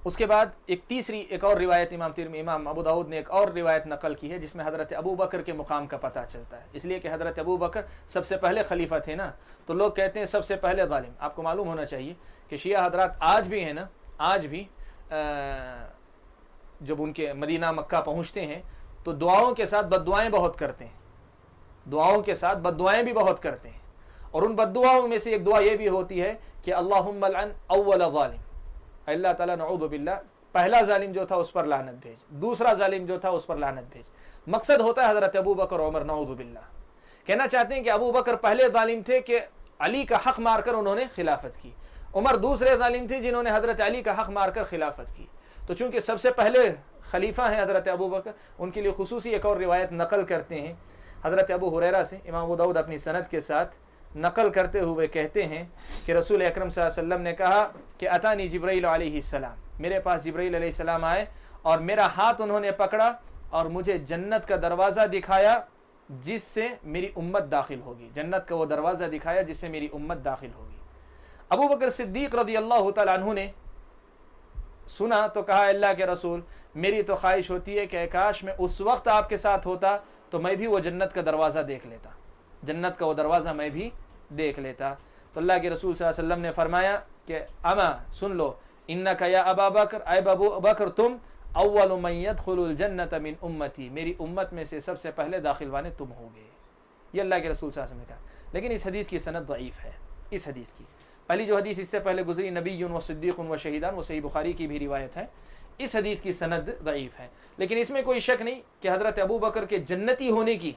Speaker 4: اس کے بعد ایک اور روایت امام ابو داؤد نے ایک اور روایت نقل کی ہے جس میں حضرت ابو بکر کے مقام کا پتہ چلتا ہے. اس لیے کہ حضرت ابو بکر سب سے پہلے خلیفہ تھے نا، تو لوگ کہتے ہیں سب سے پہلے ظالم. آپ کو معلوم ہونا چاہیے کہ شیعہ حضرات آج بھی ہیں نا، آج بھی جب ان کے مدینہ مکہ پہنچتے ہیں تو دعاؤں کے ساتھ بد دعائیں بہت کرتے ہیں، دعاؤں کے ساتھ بد دعائیں بھی بہت کرتے ہیں. اور ان بد دعاؤں میں سے ایک دعا یہ بھی ہوتی ہے کہ اللہم لعن اول ظالم، اللہ تعالیٰ نعوذ باللہ پہلا ظالم جو تھا اس پر لعنت بھیج، دوسرا ظالم جو تھا اس پر لعنت بھیج. مقصد ہوتا ہے حضرت ابو بکر عمر نعوذ باللہ. کہنا چاہتے ہیں کہ ابو بکر پہلے ظالم تھے کہ علی کا حق مار کر انہوں نے خلافت کی، عمر دوسرے ظالم تھے جنہوں نے حضرت علی کا حق مار کر خلافت کی. تو چونکہ سب سے پہلے خلیفہ ہیں حضرت ابو بکر، ان کے لیے خصوصی ایک اور روایت نقل کرتے ہیں حضرت ابو ہریرہ سے. امام ابو داؤد اپنی سند کے ساتھ نقل کرتے ہوئے کہتے ہیں کہ رسول اکرم صلی اللہ علیہ وسلم نے کہا کہ اتانی جبرائیل علیہ السلام، میرے پاس جبرائیل علیہ السلام آئے اور میرا ہاتھ انہوں نے پکڑا اور مجھے جنت کا دروازہ دکھایا جس سے میری امت داخل ہوگی. جنت کا وہ دروازہ دکھایا جس سے میری امت داخل ہوگی. ابو بکر صدیق رضی اللہ تعالیٰ عنہ نے سنا تو کہا اللہ کے رسول، میری تو خواہش ہوتی ہے کہ کاش میں اس وقت آپ کے ساتھ ہوتا تو میں بھی وہ جنت کا دروازہ دیکھ لیتا، جنت کا وہ دروازہ میں بھی دیکھ لیتا. تو اللہ کے رسول صلی اللہ علیہ وسلم نے فرمایا کہ اما سن لو، انک یا ابا بکر، اے ابو بکر تم اول من يدخل الجنت من امتی، میری امت میں سے سب سے پہلے داخل وانے تم ہوگے. یہ اللہ کے رسول صلی اللہ علیہ وسلم نے کہا. لیکن اس حدیث کی سند ضعیف ہے. اس حدیث کی پہلی جو حدیث اس سے پہلے گزری نبی و صدیق و شہیدان، وہ صحیح بخاری کی بھی روایت ہے. اس حدیث کی سند ضعیف ہے، لیکن اس میں کوئی شک نہیں کہ حضرت ابو بکر کے جنتی ہونے کی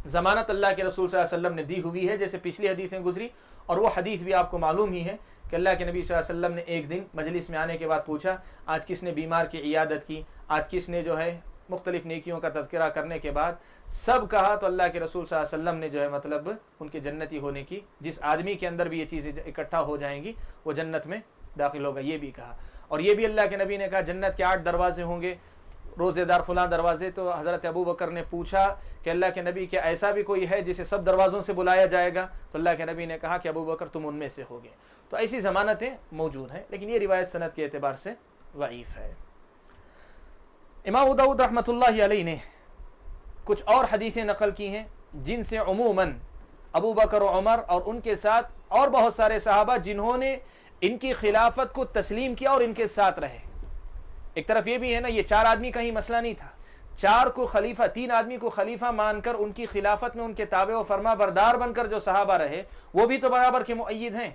Speaker 4: ضمانت اللہ کے رسول صلی اللہ علیہ وسلم نے دی ہوئی ہے، جیسے پچھلی حدیثیں گزری. اور وہ حدیث بھی آپ کو معلوم ہی ہے کہ اللہ کے نبی صلی اللہ علیہ وسلم نے ایک دن مجلس میں آنے کے بعد پوچھا آج کس نے بیمار کی عیادت کی، آج کس نے جو ہے مختلف نیکیوں کا تذکرہ کرنے کے بعد سب کہا تو اللہ کے رسول صلی اللہ علیہ وسلم نے جو ہے مطلب ان کے جنتی ہونے کی، جس آدمی کے اندر بھی یہ چیزیں اکٹھا ہو جائیں گی وہ جنت میں داخل ہوگا، یہ بھی کہا. اور یہ بھی اللہ کے نبی نے کہا جنت کے 8 دروازے ہوں گے، روزے دار فلاں دروازے. تو حضرت ابو بکر نے پوچھا کہ اللہ کے نبی کیا ایسا بھی کوئی ہے جسے سب دروازوں سے بلایا جائے گا؟ تو اللہ کے نبی نے کہا کہ ابو بکر تم ان میں سے ہوگے. تو ایسی ضمانتیں موجود ہیں، لیکن یہ روایت سند کے اعتبار سے ضعیف ہے. امام ابو داؤد رحمۃ اللہ علیہ نے کچھ اور حدیثیں نقل کی ہیں جن سے عموماً ابو بکر و عمر اور ان کے ساتھ اور بہت سارے صحابہ جنہوں نے ان کی خلافت کو تسلیم کیا اور ان کے ساتھ رہے. ایک طرف یہ بھی ہے نا، یہ 4 آدمی کا ہی مسئلہ نہیں تھا، 4 کو خلیفہ، 3 آدمی کو خلیفہ مان کر ان کی خلافت میں ان کے تابع و فرما بردار بن کر جو صحابہ رہے وہ بھی تو برابر کے مؤید ہیں.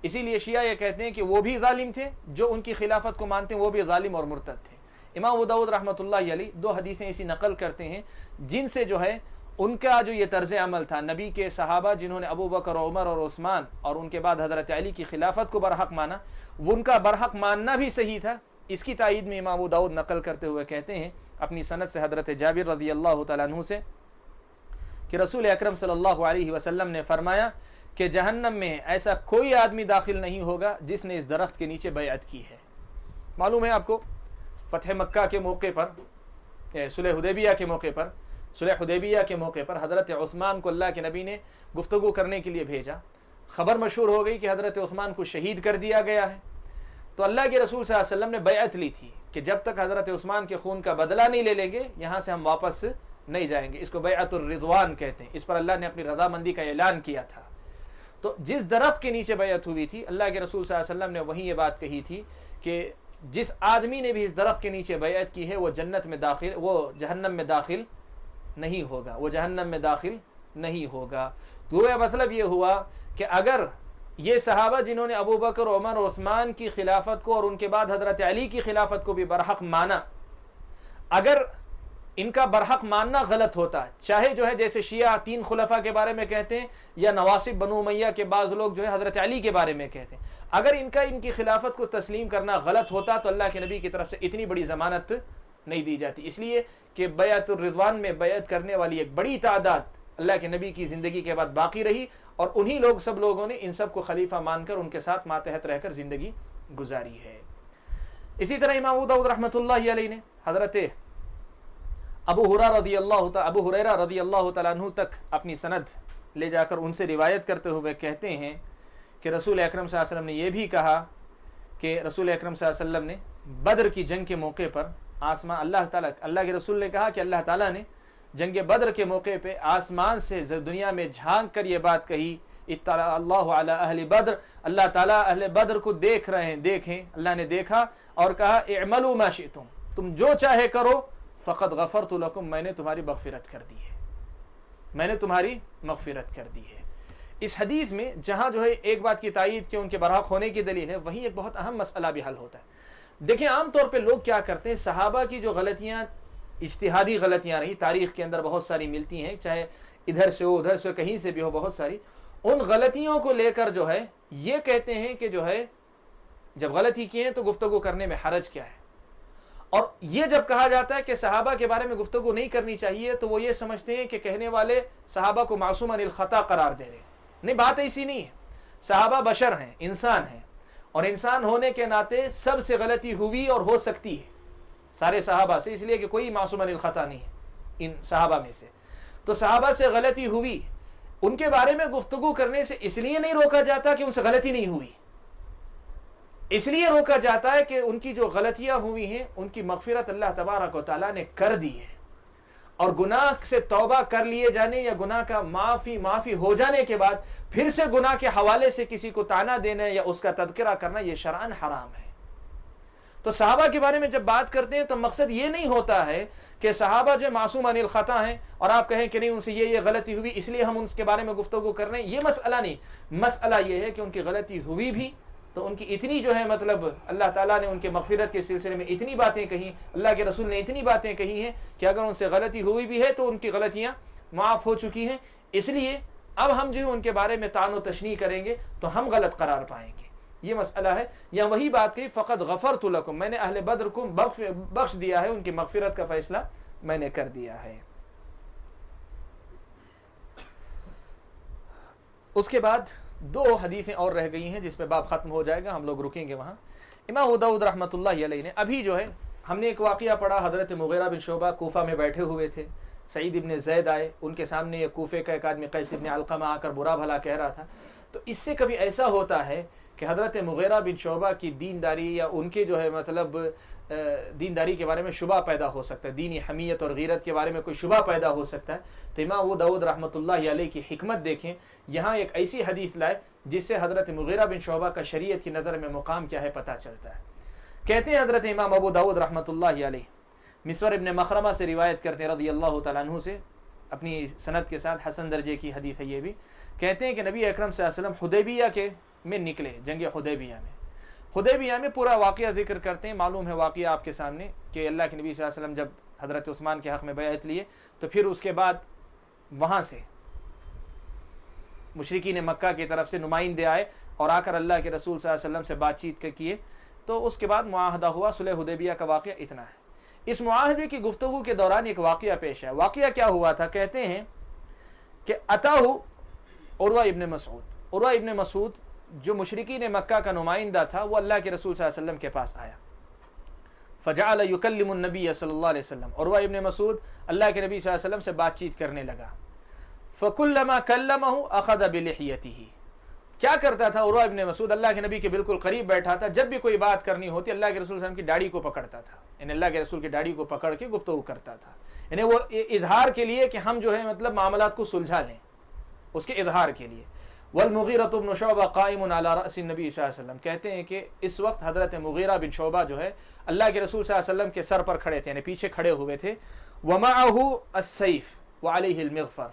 Speaker 4: اسی لیے شیعہ یہ کہتے ہیں کہ وہ بھی ظالم تھے، جو ان کی خلافت کو مانتے ہیں وہ بھی ظالم اور مرتد تھے۔ امام ابو داؤد رحمۃ اللہ علیہ 2 حدیثیں ایسی نقل کرتے ہیں جن سے جو ہے ان کا جو یہ طرز عمل تھا، نبی کے صحابہ جنہوں نے ابو بکر، عمر اور عثمان اور ان کے بعد حضرت علی کی خلافت کو برحق مانا، وہ ان کا برحق ماننا بھی صحیح تھا۔ اس کی تائید میں امام ابو داؤد نقل کرتے ہوئے کہتے ہیں اپنی سند سے حضرت جابر رضی اللہ تعالیٰ عنہ سے کہ رسول اکرم صلی اللہ علیہ وسلم نے فرمایا کہ جہنم میں ایسا کوئی آدمی داخل نہیں ہوگا جس نے اس درخت کے نیچے بیعت کی ہے۔ معلوم ہے آپ کو فتح مکہ کے موقع پر، صلح حدیبیہ کے موقع پر حضرت عثمان کو اللہ کے نبی نے گفتگو کرنے کے لیے بھیجا۔ خبر مشہور ہو گئی کہ حضرت عثمان کو شہید کر دیا گیا ہے، تو اللہ کے رسول صلی اللہ علیہ وسلم نے بیعت لی تھی کہ جب تک حضرت عثمان کے خون کا بدلہ نہیں لے لیں گے یہاں سے ہم واپس نہیں جائیں گے۔ اس کو بیعت الرضوان کہتے ہیں، اس پر اللہ نے اپنی رضامندی کا اعلان کیا تھا۔ تو جس درخت کے نیچے بیعت ہوئی تھی، اللہ کے رسول صلی اللہ علیہ وسلم نے وہیں یہ بات کہی تھی کہ جس آدمی نے بھی اس درخت کے نیچے بیعت کی ہے وہ جہنم میں داخل نہیں ہوگا۔ تو یہ مطلب یہ ہوا کہ اگر یہ صحابہ جنہوں نے ابو بکر، عمر اور عثمان کی خلافت کو اور ان کے بعد حضرت علی کی خلافت کو بھی برحق مانا، اگر ان کا برحق ماننا غلط ہوتا، چاہے جو ہے جیسے شیعہ 3 خلفاء کے بارے میں کہتے ہیں یا نواصب بنو امیہ کے بعض لوگ جو ہے حضرت علی کے بارے میں کہتے ہیں، اگر ان کی خلافت کو تسلیم کرنا غلط ہوتا تو اللہ کے نبی کی طرف سے اتنی بڑی ضمانت نہیں دی جاتی، اس لیے کہ بیعت الرضوان میں بیعت کرنے والی ایک بڑی تعداد اللہ کے نبی کی زندگی کے بعد باقی رہی، اور انہی سب لوگوں نے ان سب کو خلیفہ مان کر ان کے ساتھ ماتحت رہ کر زندگی گزاری ہے۔ اسی طرح امام ابو داؤد رحمۃ اللہ علیہ نے حضرت ابو ہریرہ رضی اللہ تعالیٰ عنہ تک اپنی سند لے جا کر ان سے روایت کرتے ہوئے کہتے ہیں کہ رسول اکرم صلی اللہ علیہ وسلم نے یہ بھی کہا کہ رسول اکرم صلی اللہ علیہ وسلم نے بدر کی جنگ کے موقع پر اللہ کے رسول نے کہا کہ اللہ تعالیٰ نے جنگ بدر کے موقع پہ آسمان سے دنیا میں جھانک کر یہ بات کہی، اطلع اللہ علی اہل بدر، اللہ تعالیٰ اہل بدر کو دیکھیں، اللہ نے دیکھا اور کہا اعملوا ما شئتم، تم جو چاہے کرو، فقد غفرت لکم، میں نے تمہاری مغفرت کر دی ہے۔ اس حدیث میں جہاں جو ہے ایک بات کی تائید کہ ان کے برحق ہونے کی دلیل ہے، وہیں ایک بہت اہم مسئلہ بھی حل ہوتا ہے۔ دیکھیں عام طور پہ لوگ کیا کرتے ہیں، صحابہ کی جو غلطیاں اجتہادی غلطیاں رہی، تاریخ کے اندر بہت ساری ملتی ہیں، چاہے ادھر سے ہو ادھر سے کہیں سے بھی ہو، بہت ساری، ان غلطیوں کو لے کر جو ہے یہ کہتے ہیں کہ جو ہے جب غلطی کی ہے تو گفتگو کرنے میں حرج کیا ہے، اور یہ جب کہا جاتا ہے کہ صحابہ کے بارے میں گفتگو نہیں کرنی چاہیے تو وہ یہ سمجھتے ہیں کہ کہنے والے صحابہ کو معصوم عن الخطا قرار دے رہے ہیں۔ نہیں، بات ایسی نہیں ہے، صحابہ بشر ہیں، انسان ہیں، اور انسان ہونے کے ناطے سب سے غلطی ہوئی اور ہو سکتی ہے، سارے صحابہ سے، اس لیے کہ کوئی معصوم عن الخطا نہیں ہے ان صحابہ میں سے۔ تو صحابہ سے غلطی ہوئی، ان کے بارے میں گفتگو کرنے سے اس لیے نہیں روکا جاتا کہ ان سے غلطی نہیں ہوئی، اس لیے روکا جاتا ہے کہ ان کی جو غلطیاں ہوئی ہیں ان کی مغفرت اللہ تبارک و تعالیٰ نے کر دی ہے، اور گناہ سے توبہ کر لیے جانے یا گناہ کا معافی ہو جانے کے بعد پھر سے گناہ کے حوالے سے کسی کو طعنہ دینا یا اس کا تذکرہ کرنا یہ شرعاً حرام ہے۔ تو صحابہ کے بارے میں جب بات کرتے ہیں تو مقصد یہ نہیں ہوتا ہے کہ صحابہ جو معصوم عن الخطا ہیں اور آپ کہیں کہ نہیں ان سے یہ غلطی ہوئی اس لیے ہم ان کے بارے میں گفتگو کر رہے ہیں، یہ مسئلہ نہیں۔ مسئلہ یہ ہے کہ ان کی غلطی ہوئی بھی تو ان کی اتنی جو ہے مطلب اللہ تعالیٰ نے ان کے مغفرت کے سلسلے میں اتنی باتیں کہیں، اللہ کے رسول نے اتنی باتیں کہی ہیں کہ اگر ان سے غلطی ہوئی بھی ہے تو ان کی غلطیاں معاف ہو چکی ہیں، اس لیے اب ہم جو ہے ان کے بارے میں طعن و تشنیع کریں گے تو ہم غلط قرار پائیں گے۔ یہ مسئلہ ہے، یا وہی بات کہی فقط غفرت لکم، میں نے اہل بدر کو بخش دیا ہے، ان کی مغفرت کا فیصلہ میں نے کر دیا ہے۔ اس کے بعد 2 حدیثیں اور رہ گئی ہیں جس پہ باب ختم ہو جائے گا، ہم لوگ رکیں گے وہاں۔ امام ابو داؤد رحمۃ اللہ علیہ نے ابھی جو ہے ہم نے ایک واقعہ پڑھا، حضرت مغیرہ بن شعبہ کوفہ میں بیٹھے ہوئے تھے، سعید ابن زید آئے، ان کے سامنے یہ کوفے کا ایک آدمی قیس ابن علقمہ آ کر برا بھلا کہہ رہا تھا۔ تو اس سے کبھی ایسا ہوتا ہے کہ حضرت مغیرہ بن شعبہ کی دینداری یا ان کے جو ہے مطلب دینداری کے بارے میں شبہ پیدا ہو سکتا ہے، دینی حمیت اور غیرت کے بارے میں کوئی شبہ پیدا ہو سکتا ہے۔ تو امام ابو داؤد رحمۃ اللہ علیہ کی حکمت دیکھیں، یہاں ایک ایسی حدیث لائے جس سے حضرت مغیرہ بن شعبہ کا شریعت کی نظر میں مقام کیا ہے پتہ چلتا ہے۔ کہتے ہیں حضرت امام ابو داؤد رحمۃ اللہ علیہ مسور ابن مخرمہ سے روایت کرتے ہیں رضی اللہ تعالیٰ عنہ سے، اپنی سند کے ساتھ حسن درجے کی حدیث ہے یہ بھی، کہتے ہیں کہ نبی اکرم صلی اللہ علیہ وسلم حدیبیہ کے میں نکلے جنگ حدیبیہ میں پورا واقعہ ذکر کرتے ہیں. معلوم ہے واقعہ آپ کے سامنے کہ اللہ کے نبی صلی اللہ علیہ وسلم جب حضرت عثمان کے حق میں بیعت لیے تو پھر اس کے بعد وہاں سے مشرکین مکہ کی طرف سے نمائندے آئے اور آ کر اللہ کے رسول صلی اللہ علیہ وسلم سے بات چیت کیے. تو اس کے بعد معاہدہ ہوا. صلح حدیبیہ کا واقعہ اتنا ہے. اس معاہدے کی گفتگو کے دوران ایک واقعہ پیش ہے. واقعہ کیا ہوا تھا؟ کہتے ہیں کہ اتاہ عروہ ابن مسعود جو مشرکین مکہ کا نمائندہ تھا وہ اللہ کے رسول صلی اللہ علیہ وسلم کے پاس آیا. فجعل یکلم النبی صلی اللہ علیہ وسلم. عروہ ابن مسعود اللہ کے نبی صلی اللہ علیہ وسلم سے بات چیت کرنے لگا. فکلما کلمہ اخذ بلحیتہ. کیا کرتا تھا عروہ ابن مسعود؟ اللہ کے نبی کے بالکل قریب بیٹھا تھا. جب بھی کوئی بات کرنی ہوتی اللہ کے رسول صلی اللہ علیہ وسلم کی داڑھی کو پکڑتا تھا. یعنی اللہ کے رسول کی داڑھی کو پکڑ کے گفتگو کرتا تھا. یعنی وہ اظہار کے لیے کہ ہم جو ہے مطلب معاملات کو سلجھا لیں, اس کے اظہار کے لیے. والمغیرۃ بن شعبہ قائم علی رأس النبی صلی اللہ علیہ وسلم. کہتے ہیں کہ اس وقت حضرت مغیرہ بن شعبہ جو ہے اللہ کے رسول صلی اللہ علیہ وسلم کے سر پر کھڑے تھے, یعنی پیچھے کھڑے ہوئے تھے. ومعہ السیف وعلیہ المغفر.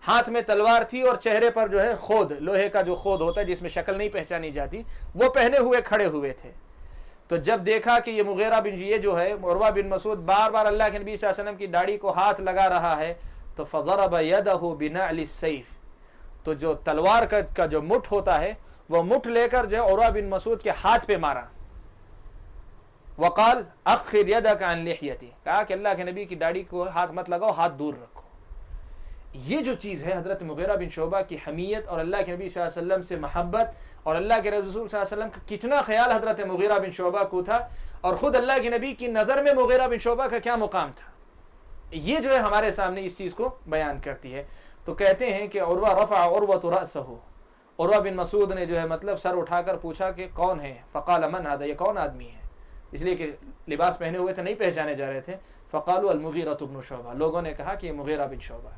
Speaker 4: ہاتھ میں تلوار تھی اور چہرے پر جو ہے خود, لوہے کا جو خود ہوتا ہے جس میں شکل نہیں پہچانی جاتی, وہ پہنے ہوئے کھڑے ہوئے تھے. تو جب دیکھا کہ یہ مغیرہ بن یہ جو ہے عروہ بن مسعود بار بار اللہ کے نبی صلی اللہ علیہ وسلم کی داڑھی کو ہاتھ لگا رہا ہے, تو فضرب یدہ بنعل السیف. تو جو تلوار کا جو مٹھ ہوتا ہے وہ مٹھ لے کر جو عروہ بن مسعود کے ہاتھ پہ مارا. وقال اخر یدک عن لحیتی. کہا کہ اللہ کے نبی کی داڑھی کو ہاتھ مت لگاؤ, ہاتھ دور رکھو. یہ جو چیز ہے حضرت مغیرہ بن شعبہ کی حمیت اور اللہ کے نبی صلی اللہ علیہ وسلم سے محبت اور اللہ کے رسول صلی اللہ علیہ وسلم کا کتنا خیال حضرت مغیرہ بن شعبہ کو تھا, اور خود اللہ کے نبی کی نظر میں مغیرہ بن شعبہ کا کیا مقام تھا, یہ جو ہے ہمارے سامنے اس چیز کو بیان کرتی ہے. تو کہتے ہیں کہ عروہ رفع عروۃ رأسہ. عروہ بن مسعود نے جو ہے مطلب سر اٹھا کر پوچھا کہ کون ہے؟ فقال من ھذا. یہ کون آدمی ہے؟ اس لیے کہ لباس پہنے ہوئے تھے, نہیں پہچانے جا رہے تھے. فقالوا المغیرۃ بن شعبہ. لوگوں نے کہا کہ یہ مغیرہ بن شعبہ.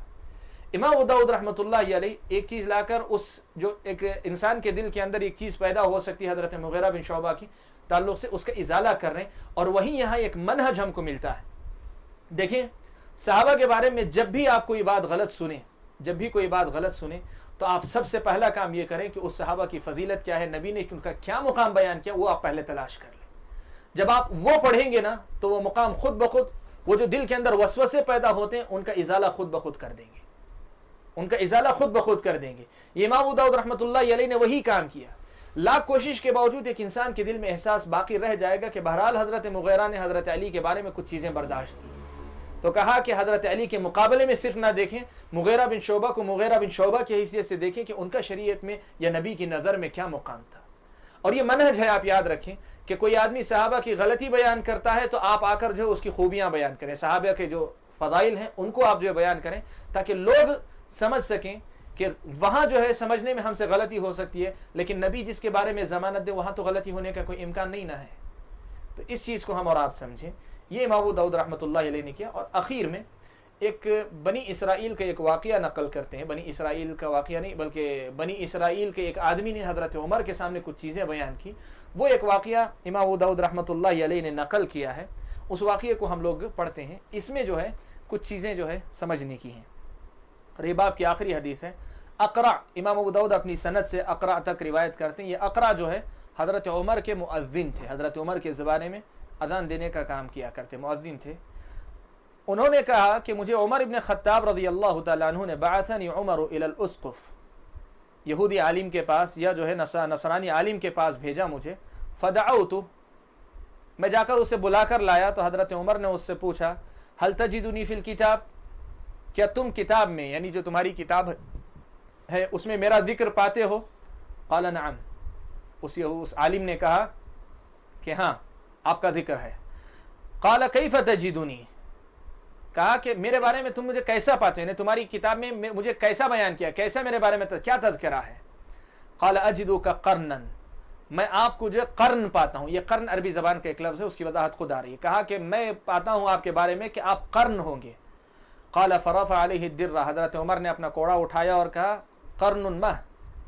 Speaker 4: امام ابو داؤد رحمۃ اللہ علیہ ایک چیز لا کر, اس جو ایک انسان کے دل کے اندر ایک چیز پیدا ہو سکتی ہے حضرت مغیرہ بن شعبہ کی تعلق سے, اس کا ازالہ کر رہے ہیں. اور وہیں یہاں ایک منہج ہم کو ملتا ہے. دیکھیں صحابہ کے بارے میں جب بھی آپ کوئی بات غلط سنیں تو آپ سب سے پہلا کام یہ کریں کہ اس صحابہ کی فضیلت کیا ہے, نبی نے ان کا کیا مقام بیان کیا, وہ آپ پہلے تلاش کر لیں. جب آپ وہ پڑھیں گے نا تو وہ مقام خود بخود, وہ جو دل کے اندر وسوسے پیدا ہوتے ہیں ان کا ازالہ خود بخود کر دیں گے. یہ امام ابو داؤد رحمۃ اللہ علیہ نے وہی کام کیا. لاکھ کوشش کے باوجود ایک انسان کے دل میں احساس باقی رہ جائے گا کہ بہرحال حضرت مغیرہ نے حضرت علی کے بارے میں کچھ چیزیں برداشت کی. تو کہا کہ حضرت علی کے مقابلے میں صرف نہ دیکھیں, مغیرہ بن شعبہ کو مغیرہ بن شعبہ کی حیثیت سے دیکھیں کہ ان کا شریعت میں یا نبی کی نظر میں کیا مقام تھا. اور یہ منہج ہے, آپ یاد رکھیں کہ کوئی آدمی صحابہ کی غلطی بیان کرتا ہے تو آپ آ کر جو اس کی خوبیاں بیان کریں, صحابہ کے جو فضائل ہیں ان کو آپ جو بیان کریں, تاکہ لوگ سمجھ سکیں کہ وہاں جو ہے سمجھنے میں ہم سے غلطی ہو سکتی ہے, لیکن نبی جس کے بارے میں ضمانت دے وہاں تو غلطی ہونے کا کوئی امکان نہیں نہ ہے. تو اس چیز کو ہم اور آپ سمجھیں. یہ امام ابو داؤد رحمۃ اللہ علیہ نے کیا. اور اخیر میں ایک بنی اسرائیل کا ایک واقعہ نقل کرتے ہیں. بنی اسرائیل کا واقعہ نہیں بلکہ بنی اسرائیل کے ایک آدمی نے حضرت عمر کے سامنے کچھ چیزیں بیان کی. وہ ایک واقعہ امام ابو داؤد رحمۃ اللہ علیہ نے نقل کیا ہے. اس واقعے کو ہم لوگ پڑھتے ہیں. اس میں جو ہے کچھ چیزیں جو ہے سمجھنے کی ہیں. اور یہ باب کی آخری حدیث ہے. اقرع, امام ابو داؤد اپنی سند سے اقرع تک روایت کرتے ہیں. یہ اقرع جو ہے حضرت عمر کے مؤذن تھے. حضرت عمر کے زمانے میں اذان دینے کا کام کیا کرتے, مؤذن تھے. انہوں نے کہا کہ مجھے عمر ابن خطاب رضی اللہ تعالیٰ عنہ نے بعثنی عمر الی الاسقف, یہودی عالم کے پاس یا جو ہے نصرانی عالم کے پاس بھیجا مجھے. فدعوت, میں جا کر اسے بلا کر لایا تو حضرت عمر نے اس سے پوچھا هل تجدنی فی الکتاب, کیا تم کتاب میں یعنی جو تمہاری کتاب ہے اس میں میرا ذکر پاتے ہو؟ قال نعم, اس عالم نے کہا کہ ہاں آپ کا ذکر ہے. قال کیف تجدنی, کہا کہ میرے بارے میں تم مجھے کیسا پاتے ہو, یعنی تمہاری کتاب میں مجھے کیسا بیان کیا, کیسا میرے بارے میں کیا تذکرہ ہے؟ قال اجدک قرنا, میں آپ کو جو قرن پاتا ہوں. یہ قرن عربی زبان کا ایک لفظ ہے, اس کی وضاحت خود آ رہی ہے. کہا کہ میں پاتا ہوں آپ کے بارے میں کہ آپ قرن ہوں گے. قال فرفع علیہ الدرہ, حضرت عمر نے اپنا کوڑا اٹھایا اور کہا قرن مہ,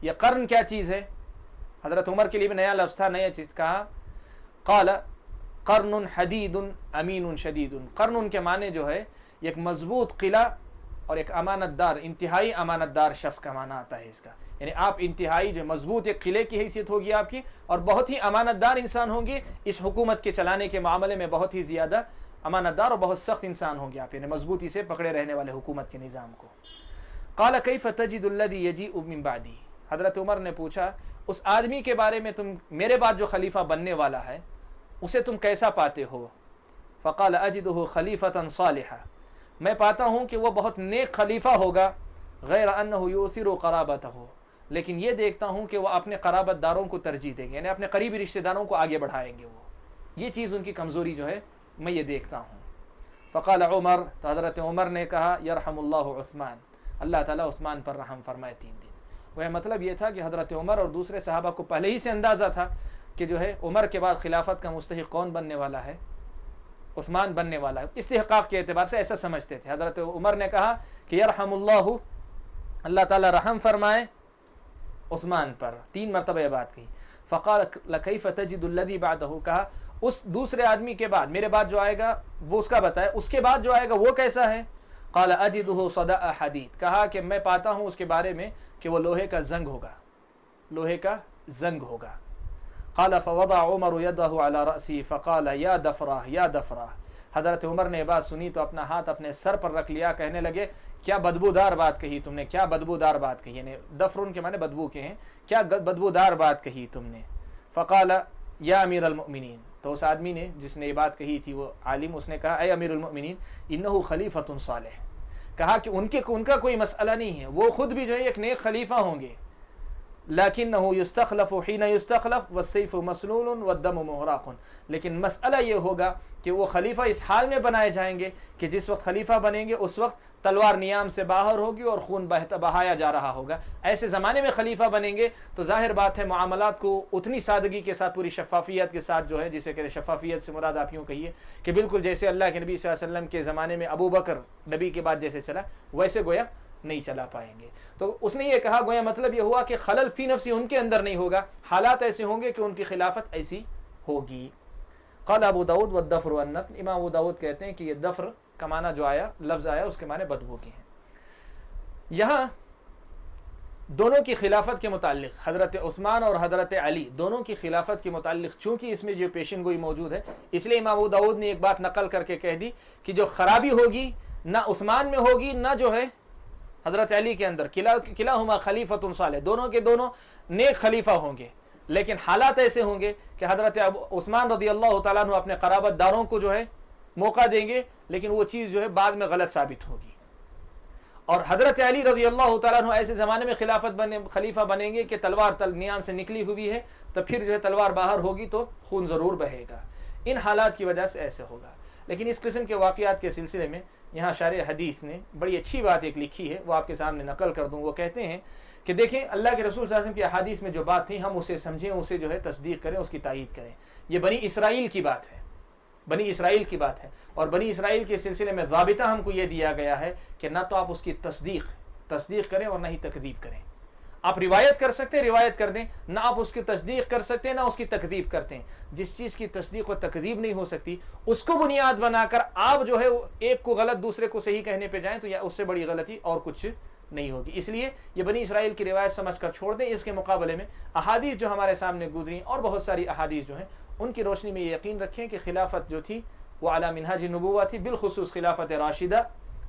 Speaker 4: یہ قرن کیا چیز ہے؟ حضرت عمر کے لیے بھی نیا لفظ تھا, نیا چیز. کہا قال قرن حدید امین شدید. قرن کے معنی جو ہے ایک مضبوط قلعہ اور ایک امانت دار، انتہائی امانت دار شخص کا معنی آتا ہے اس کا، یعنی آپ انتہائی جو مضبوط ایک قلعے کی حیثیت ہوگی آپ کی، اور بہت ہی امانت دار انسان ہوں گے، اس حکومت کے چلانے کے معاملے میں بہت ہی زیادہ امانت دار اور بہت سخت انسان ہوں گے آپ، یعنی مضبوطی سے پکڑے رہنے والے حکومت کے نظام کو۔ قال کیف تجد الذی یجیء من بعدی، حضرت عمر نے پوچھا اس آدمی کے بارے میں تم میرے بعد جو خلیفہ بننے والا ہے اسے تم کیسا پاتے ہو؟ فقال اجدہ خلیفۃ صالحا، میں پاتا ہوں کہ وہ بہت نیک خلیفہ ہوگا، غیر انہ یؤثر قرابتہ، لیکن یہ دیکھتا ہوں کہ وہ اپنے قرابت داروں کو ترجیح دیں گے، یعنی اپنے قریبی رشتہ داروں کو آگے بڑھائیں گے، وہ یہ چیز ان کی کمزوری جو ہے میں یہ دیکھتا ہوں۔ فقال عمر، تو حضرت عمر نے کہا یرحم اللہ عثمان، اللہ تعالیٰ عثمان پر رحم فرمائے 3 دن۔ وہ مطلب یہ تھا کہ حضرت عمر اور دوسرے صحابہ کو پہلے ہی سے اندازہ تھا کہ جو ہے عمر کے بعد خلافت کا مستحق کون بننے والا ہے؟ عثمان بننے والا ہے، استحقاق کے اعتبار سے ایسا سمجھتے تھے۔ حضرت عمر نے کہا کہ یرحم اللہ، اللہ تعالیٰ رحم فرمائے عثمان پر، 3 مرتبہ یہ بات کہی۔ فقال کیف تجد الذی بعدہ، کہا اس دوسرے آدمی کے بعد میرے بعد جو آئے گا وہ اس کا بتائے، اس کے بعد جو آئے گا وہ کیسا ہے؟ قال اجدہ صدأ حدید، کہا کہ میں پاتا ہوں اس کے بارے میں کہ وہ لوہے کا زنگ ہوگا، لوہے کا زنگ ہوگا۔ قال فوضع عمر یدہ علی رأسی فقال یا دفرہ یا دفرہ، حضرت عمر نے یہ بات سنی تو اپنا ہاتھ اپنے سر پر رکھ لیا، کہنے لگے کیا بدبودار بات کہی تم نے، کیا بدبودار بات کہی، یعنی دفرن کے معنی بدبو کے ہیں، کیا بدبودار بات کہی تم نے۔ فقال یا امیر المؤمنین، تو اس آدمی نے جس نے یہ بات کہی تھی وہ عالم، اس نے کہا اے امیر المؤمنین انہ خلیفۃ صالح، کہا کہ ان کا کوئی مسئلہ نہیں ہے، وہ خود بھی جو ہے ایک نیک خلیفہ ہوں گے، لیکنہ یستخلف حین یستخلف والسیف مسلول والدم محراق، لیکن مسئلہ یہ ہوگا کہ وہ خلیفہ اس حال میں بنائے جائیں گے کہ جس وقت خلیفہ بنیں گے اس وقت تلوار نیام سے باہر ہوگی اور خون بہایا جا رہا ہوگا۔ ایسے زمانے میں خلیفہ بنیں گے تو ظاہر بات ہے معاملات کو اتنی سادگی کے ساتھ، پوری شفافیت کے ساتھ جو ہے، جسے کہتے ہیں شفافیت سے مراد آپ یوں کہیے کہ بالکل جیسے اللہ کے نبی صلی اللہ علیہ وسلم کے زمانے میں ابو بکر نبی کے بعد جیسے چلا ویسے گویا نہیں چلا پائیں گے۔ تو اس نے یہ کہا، گویا مطلب یہ ہوا کہ خلل فی نفسی ان کے اندر نہیں ہوگا، حالات ایسے ہوں گے کہ ان کی خلافت ایسی ہوگی۔ قال ابو داود والدفر والنتن، امام ابو داود کہتے ہیں کہ یہ دفر کا معنی جو آیا، لفظ آیا، اس کے معنی بدبو کے ہیں۔ یہاں دونوں کی خلافت کے متعلق، حضرت عثمان اور حضرت علی دونوں کی خلافت کے متعلق چونکہ اس میں جو پیشن گوئی موجود ہے، اس لیے امام ابو داود نے ایک بات نقل کر کے کہہ دی کہ جو خرابی ہوگی نہ عثمان میں ہوگی نہ جو ہے حضرت علی کے اندر، کلاہما خلیفۃ صالح، دونوں کے دونوں نیک خلیفہ ہوں گے، لیکن حالات ایسے ہوں گے کہ حضرت عثمان رضی اللہ تعالیٰ عنہ اپنے قرابت داروں کو جو ہے موقع دیں گے، لیکن وہ چیز جو ہے بعد میں غلط ثابت ہوگی، اور حضرت علی رضی اللہ تعالیٰ عنہ ایسے زمانے میں خلیفہ بنیں گے کہ تلوار نیام سے نکلی ہوئی ہے، تو پھر جو ہے تلوار باہر ہوگی تو خون ضرور بہے گا۔ ان حالات کی وجہ سے ایسے ہوگا۔ لیکن اس قسم کے واقعات کے سلسلے میں یہاں شارح حدیث نے بڑی اچھی بات ایک لکھی ہے، وہ آپ کے سامنے نقل کر دوں۔ وہ کہتے ہیں کہ دیکھیں اللہ کے رسول صلی اللہ علیہ وسلم کی احادیث میں جو بات تھی ہم اسے سمجھیں، اسے جو ہے تصدیق کریں، اس کی تائید کریں۔ یہ بنی اسرائیل کی بات ہے، بنی اسرائیل کی بات ہے، اور بنی اسرائیل کے سلسلے میں ضابطہ ہم کو یہ دیا گیا ہے کہ نہ تو آپ اس کی تصدیق کریں اور نہ ہی تکذیب کریں۔ آپ روایت کر سکتے ہیں، روایت کر دیں، نہ آپ اس کی تصدیق کر سکتے ہیں نہ اس کی تکذیب کرتے ہیں۔ جس چیز کی تصدیق و تکذیب نہیں ہو سکتی اس کو بنیاد بنا کر آپ جو ہے ایک کو غلط دوسرے کو صحیح کہنے پہ جائیں تو یا اس سے بڑی غلطی اور کچھ نہیں ہوگی۔ اس لیے یہ بنی اسرائیل کی روایت سمجھ کر چھوڑ دیں۔ اس کے مقابلے میں احادیث جو ہمارے سامنے گزری اور بہت ساری احادیث جو ہیں ان کی روشنی میں یہ یقین رکھیں کہ خلافت جو تھی وہ اعلیٰ منہاج نبوہ تھی، بالخصوص خلافت راشدہ،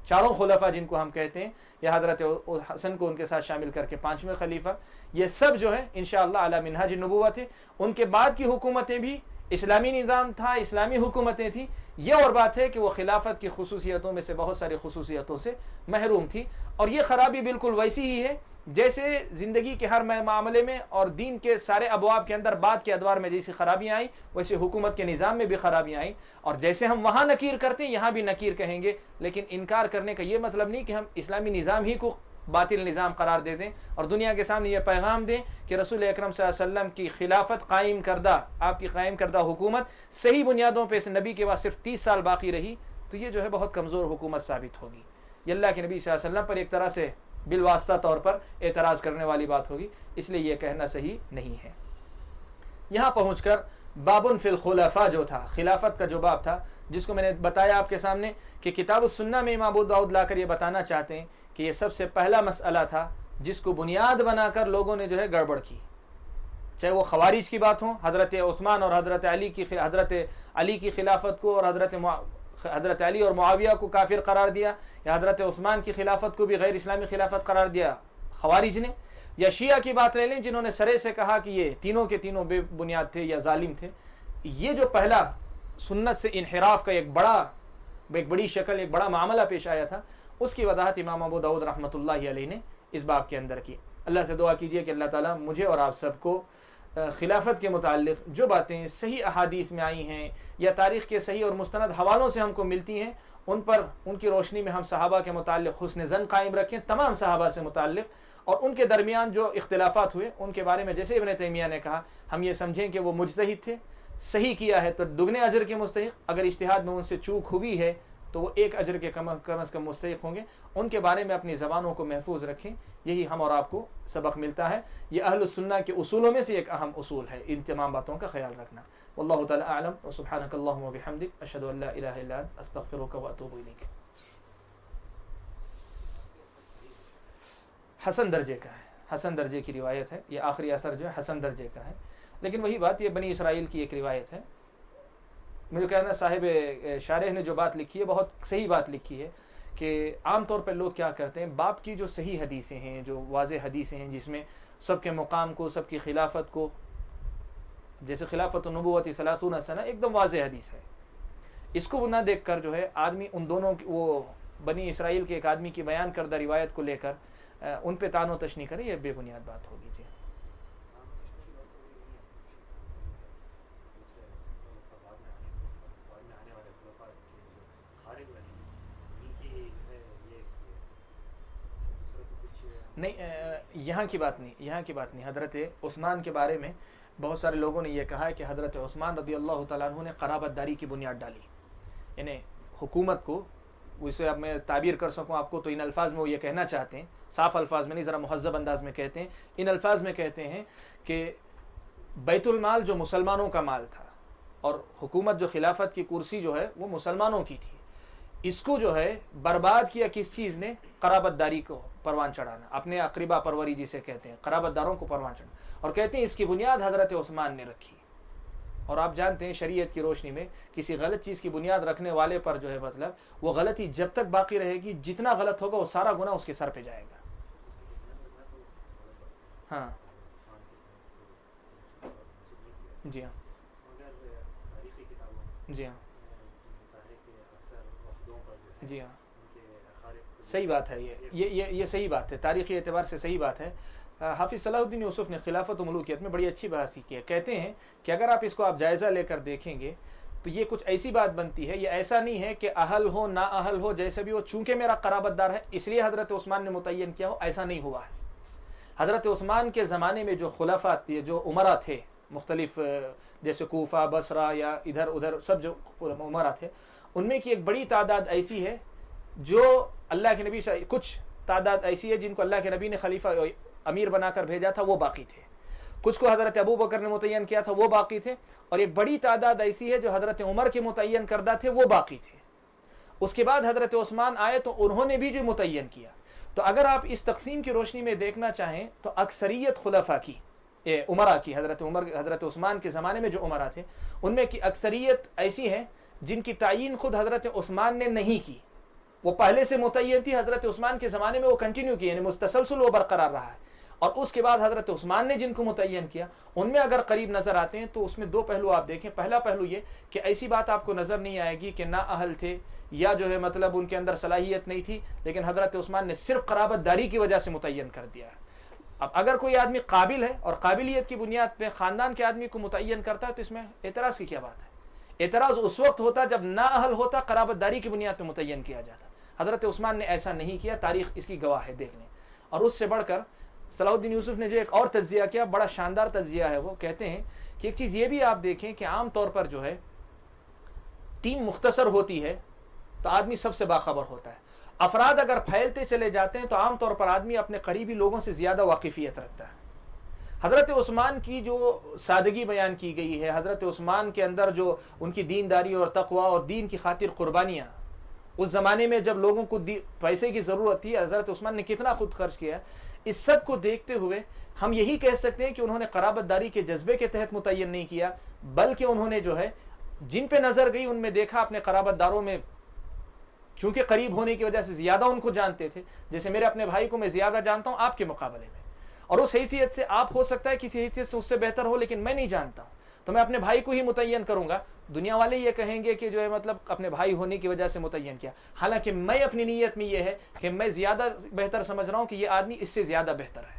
Speaker 4: چاروں خلفاء جن کو ہم کہتے ہیں، یا حضرت حسن کو ان کے ساتھ شامل کر کے 5ویں خلیفہ، یہ سب جو ہے انشاءاللہ اعلیٰ منہاج نبوہ تھے۔ ان کے بعد کی حکومتیں بھی اسلامی نظام تھا، اسلامی حکومتیں تھیں۔ یہ اور بات ہے کہ وہ خلافت کی خصوصیتوں میں سے بہت ساری خصوصیتوں سے محروم تھی، اور یہ خرابی بالکل ویسی ہی ہے جیسے زندگی کے ہر معاملے میں اور دین کے سارے ابواب کے اندر بعد کے ادوار میں جیسی خرابیاں آئیں ویسے حکومت کے نظام میں بھی خرابیاں آئیں، اور جیسے ہم وہاں نکیر کرتے ہیں یہاں بھی نکیر کہیں گے۔ لیکن انکار کرنے کا یہ مطلب نہیں کہ ہم اسلامی نظام ہی کو باطل نظام قرار دے دیں اور دنیا کے سامنے یہ پیغام دیں کہ رسول اکرم صلی اللہ علیہ وسلم کی خلافت قائم کردہ، آپ کی قائم کردہ حکومت صحیح بنیادوں پہ نبی کے بعد صرف 30 سال باقی رہی، تو یہ جو ہے بہت کمزور حکومت ثابت ہوگی۔ یہ اللہ کے نبی صلی اللہ علیہ وسلم پر ایک طرح سے بالواسطہ طور پر اعتراض کرنے والی بات ہوگی، اس لیے یہ کہنا صحیح نہیں ہے۔ یہاں پہنچ کر بابن فی الخلفاء جو تھا، خلافت کا جو باب تھا، جس کو میں نے بتایا آپ کے سامنے کہ کتاب السنہ میں امام ابو داؤد لا کر یہ بتانا چاہتے ہیں کہ یہ سب سے پہلا مسئلہ تھا جس کو بنیاد بنا کر لوگوں نے جو ہے گڑبڑ کی، چاہے وہ خوارج کی بات ہو، حضرت عثمان اور حضرت علی کی خلافت کو اور حضرت علی اور معاویہ کو کافر قرار دیا، یا حضرت عثمان کی خلافت کو بھی غیر اسلامی خلافت قرار دیا خوارج نے، یا شیعہ کی بات لے لیں جنہوں نے سرے سے کہا کہ یہ تینوں کے تینوں بے بنیاد تھے یا ظالم تھے۔ یہ جو پہلا سنت سے انحراف کا ایک بڑی شکل، ایک بڑا معاملہ پیش آیا تھا، اس کی وضاحت امام ابو داؤد رحمۃ اللہ علیہ نے اس باب کے اندر کی۔ اللہ سے دعا کیجئے کہ اللہ تعالیٰ مجھے اور آپ سب کو خلافت کے متعلق جو باتیں صحیح احادیث میں آئی ہیں یا تاریخ کے صحیح اور مستند حوالوں سے ہم کو ملتی ہیں، ان کی روشنی میں ہم صحابہ کے متعلق حسن ظن قائم رکھیں، تمام صحابہ سے متعلق، اور ان کے درمیان جو اختلافات ہوئے ان کے بارے میں جیسے ابن تیمیہ نے کہا ہم یہ سمجھیں کہ وہ مجتہد تھے، صحیح کیا ہے تو دگنے اجر کے مستحق، اگر اجتہاد میں ان سے چوک ہوئی ہے تو وہ ایک اجر کے کم از کم مستحق ہوں گے۔ ان کے بارے میں اپنی زبانوں کو محفوظ رکھیں، یہی ہم اور آپ کو سبق ملتا ہے۔ یہ اہل السنہ کے اصولوں میں سے ایک اہم اصول ہے، ان تمام باتوں کا خیال رکھنا۔ واللہ تعالی اعلم، وسبحانک اللہم وبحمدک، اشہد ان لا الہ الا انت، استغفرک واتوب الیک۔ حسن درجے کا ہے، حسن درجے کی روایت ہے، یہ آخری اثر جو ہے حسن درجے کا ہے، لیکن وہی بات، یہ بنی اسرائیل کی ایک روایت ہے۔ مجھے کہنا صاحب شارح نے جو بات لکھی ہے بہت صحیح بات لکھی ہے کہ عام طور پر لوگ کیا کرتے ہیں، باپ کی جو صحیح حدیثیں ہیں، جو واضح حدیثیں ہیں جس میں سب کے مقام کو، سب کی خلافت کو، جیسے خلافت النبوت 30 سنہ ایک دم واضح حدیث ہے، اس کو نہ دیکھ کر جو ہے آدمی ان دونوں وہ بنی اسرائیل کے ایک آدمی کی بیان کردہ روایت کو لے کر ان پہ طعن و تشنیع کرے، یہ بے بنیاد بات ہوگی۔ جی نہیں، یہاں کی بات نہیں، حضرت عثمان کے بارے میں بہت سارے لوگوں نے یہ کہا ہے کہ حضرت عثمان رضی اللہ تعالیٰ عنہ نے قرابت داری کی بنیاد ڈالی، یعنی حکومت کو، اسے اب میں تعبیر کر سکوں آپ کو تو ان الفاظ میں وہ یہ کہنا چاہتے ہیں، صاف الفاظ میں نہیں، ذرا مہذب انداز میں کہتے ہیں، ان الفاظ میں کہتے ہیں کہ بیت المال جو مسلمانوں کا مال تھا اور حکومت جو خلافت کی کرسی جو ہے وہ مسلمانوں کی تھی، اس کو جو ہے برباد کیا کس چیز نے؟ قرابت داری کو پروان چڑھانا، اپنے اقربا پروری جسے کہتے ہیں، قرابت داروں کو پروان چڑھانا، اور کہتے ہیں اس کی بنیاد حضرت عثمان نے رکھی۔ اور آپ جانتے ہیں شریعت کی روشنی میں کسی غلط چیز کی بنیاد رکھنے والے پر جو ہے مطلب وہ غلطی جب تک باقی رہے گی، جتنا غلط ہوگا وہ سارا گناہ اس کے سر پہ جائے گا۔ ہاں جی ہاں جی ہاں جی ہاں، صحیح بات ہے، یہ صحیح بات ہے، تاریخی اعتبار سے صحیح بات ہے۔ حافظ صلاح الدین یوسف نے خلافت و ملوکیت میں بڑی اچھی بات کی ہے، کہتے ہیں کہ اگر آپ اس کو آپ جائزہ لے کر دیکھیں گے تو یہ کچھ ایسی بات بنتی ہے، یہ ایسا نہیں ہے کہ اہل ہو نا اہل ہو جیسے بھی ہو، چونکہ میرا قرابت دار ہے اس لیے حضرت عثمان نے متعین کیا ہو، ایسا نہیں ہوا ہے۔ حضرت عثمان کے زمانے میں جو خلفاء، جو عمرا تھے مختلف، جیسے کوفہ، بصرہ یا ادھر ادھر سب جو عمرا تھے، ان میں کی ایک بڑی تعداد ایسی ہے جو اللہ کے نبی، کچھ تعداد ایسی ہے جن کو اللہ کے نبی نے خلیفہ امیر بنا کر بھیجا تھا وہ باقی تھے، کچھ کو حضرت ابو بکر نے متعین کیا تھا وہ باقی تھے، اور ایک بڑی تعداد ایسی ہے جو حضرت عمر کے متعین کردہ تھے وہ باقی تھے۔ اس کے بعد حضرت عثمان آئے تو انہوں نے بھی جو متعین کیا۔ تو اگر آپ اس تقسیم کی روشنی میں دیکھنا چاہیں تو اکثریت خلفاء کی، عمرا کی، حضرت عثمان کے زمانے میں جو عمرا تھے ان میں کی اکثریت ایسی ہیں جن کی تعین خود حضرت عثمان نے نہیں کی، وہ پہلے سے متعین تھی، حضرت عثمان کے زمانے میں وہ کنٹینیو کی، یعنی مستسلسل وہ برقرار رہا ہے، اور اس کے بعد حضرت عثمان نے جن کو متعین کیا ان میں اگر قریب نظر آتے ہیں تو اس میں دو پہلو آپ دیکھیں۔ پہلا پہلو یہ کہ ایسی بات آپ کو نظر نہیں آئے گی کہ نا اہل تھے یا جو ہے مطلب ان کے اندر صلاحیت نہیں تھی، لیکن حضرت عثمان نے صرف قرابت داری کی وجہ سے متعین کر دیا ہے۔ اب اگر کوئی آدمی قابل ہے اور قابلیت کی بنیاد پہ خاندان کے آدمی کو متعین کرتا ہے تو اس میں اعتراض کی کیا بات ہے؟ اعتراض اس وقت ہوتا جب نا اہل ہوتا، قرابت داری کی بنیاد پہ متعین کیا جاتا۔ حضرت عثمان نے ایسا نہیں کیا، تاریخ اس کی گواہ ہے، دیکھ لیں۔ اور اس سے بڑھ کر صلاح الدین یوسف نے جو ایک اور تجزیہ کیا، بڑا شاندار تجزیہ ہے، وہ کہتے ہیں کہ ایک چیز یہ بھی آپ دیکھیں کہ عام طور پر جو ہے ٹیم مختصر ہوتی ہے تو آدمی سب سے باخبر ہوتا ہے، افراد اگر پھیلتے چلے جاتے ہیں تو عام طور پر آدمی اپنے قریبی لوگوں سے زیادہ واقفیت رکھتا ہے۔ حضرت عثمان کی جو سادگی بیان کی گئی ہے، حضرت عثمان کے اندر جو ان کی دینداری اور تقوی اور دین کی خاطر قربانیاں، اس زمانے میں جب لوگوں کو پیسے کی ضرورت تھی، حضرت عثمان نے کتنا خود خرچ کیا، اس سب کو دیکھتے ہوئے ہم یہی کہہ سکتے ہیں کہ انہوں نے قرابت داری کے جذبے کے تحت متعین نہیں کیا، بلکہ انہوں نے جو ہے جن پہ نظر گئی ان میں دیکھا اپنے قرابت داروں میں، چونکہ قریب ہونے کی وجہ سے زیادہ ان کو جانتے تھے، جیسے میرے اپنے بھائی کو میں زیادہ جانتا ہوں آپ کے مقابلے میں، اور اس حیثیت سے آپ ہو سکتا ہے کسی حیثیت سے اس سے بہتر ہو، لیکن میں نہیں جانتا ہوں تو میں اپنے بھائی کو ہی متعین کروں گا. دنیا والے یہ کہیں گے کہ جو ہے مطلب اپنے بھائی ہونے کی وجہ سے متعین کیا، حالانکہ میں اپنی نیت میں یہ ہے کہ میں زیادہ بہتر سمجھ رہا ہوں کہ یہ آدمی اس سے زیادہ بہتر ہے.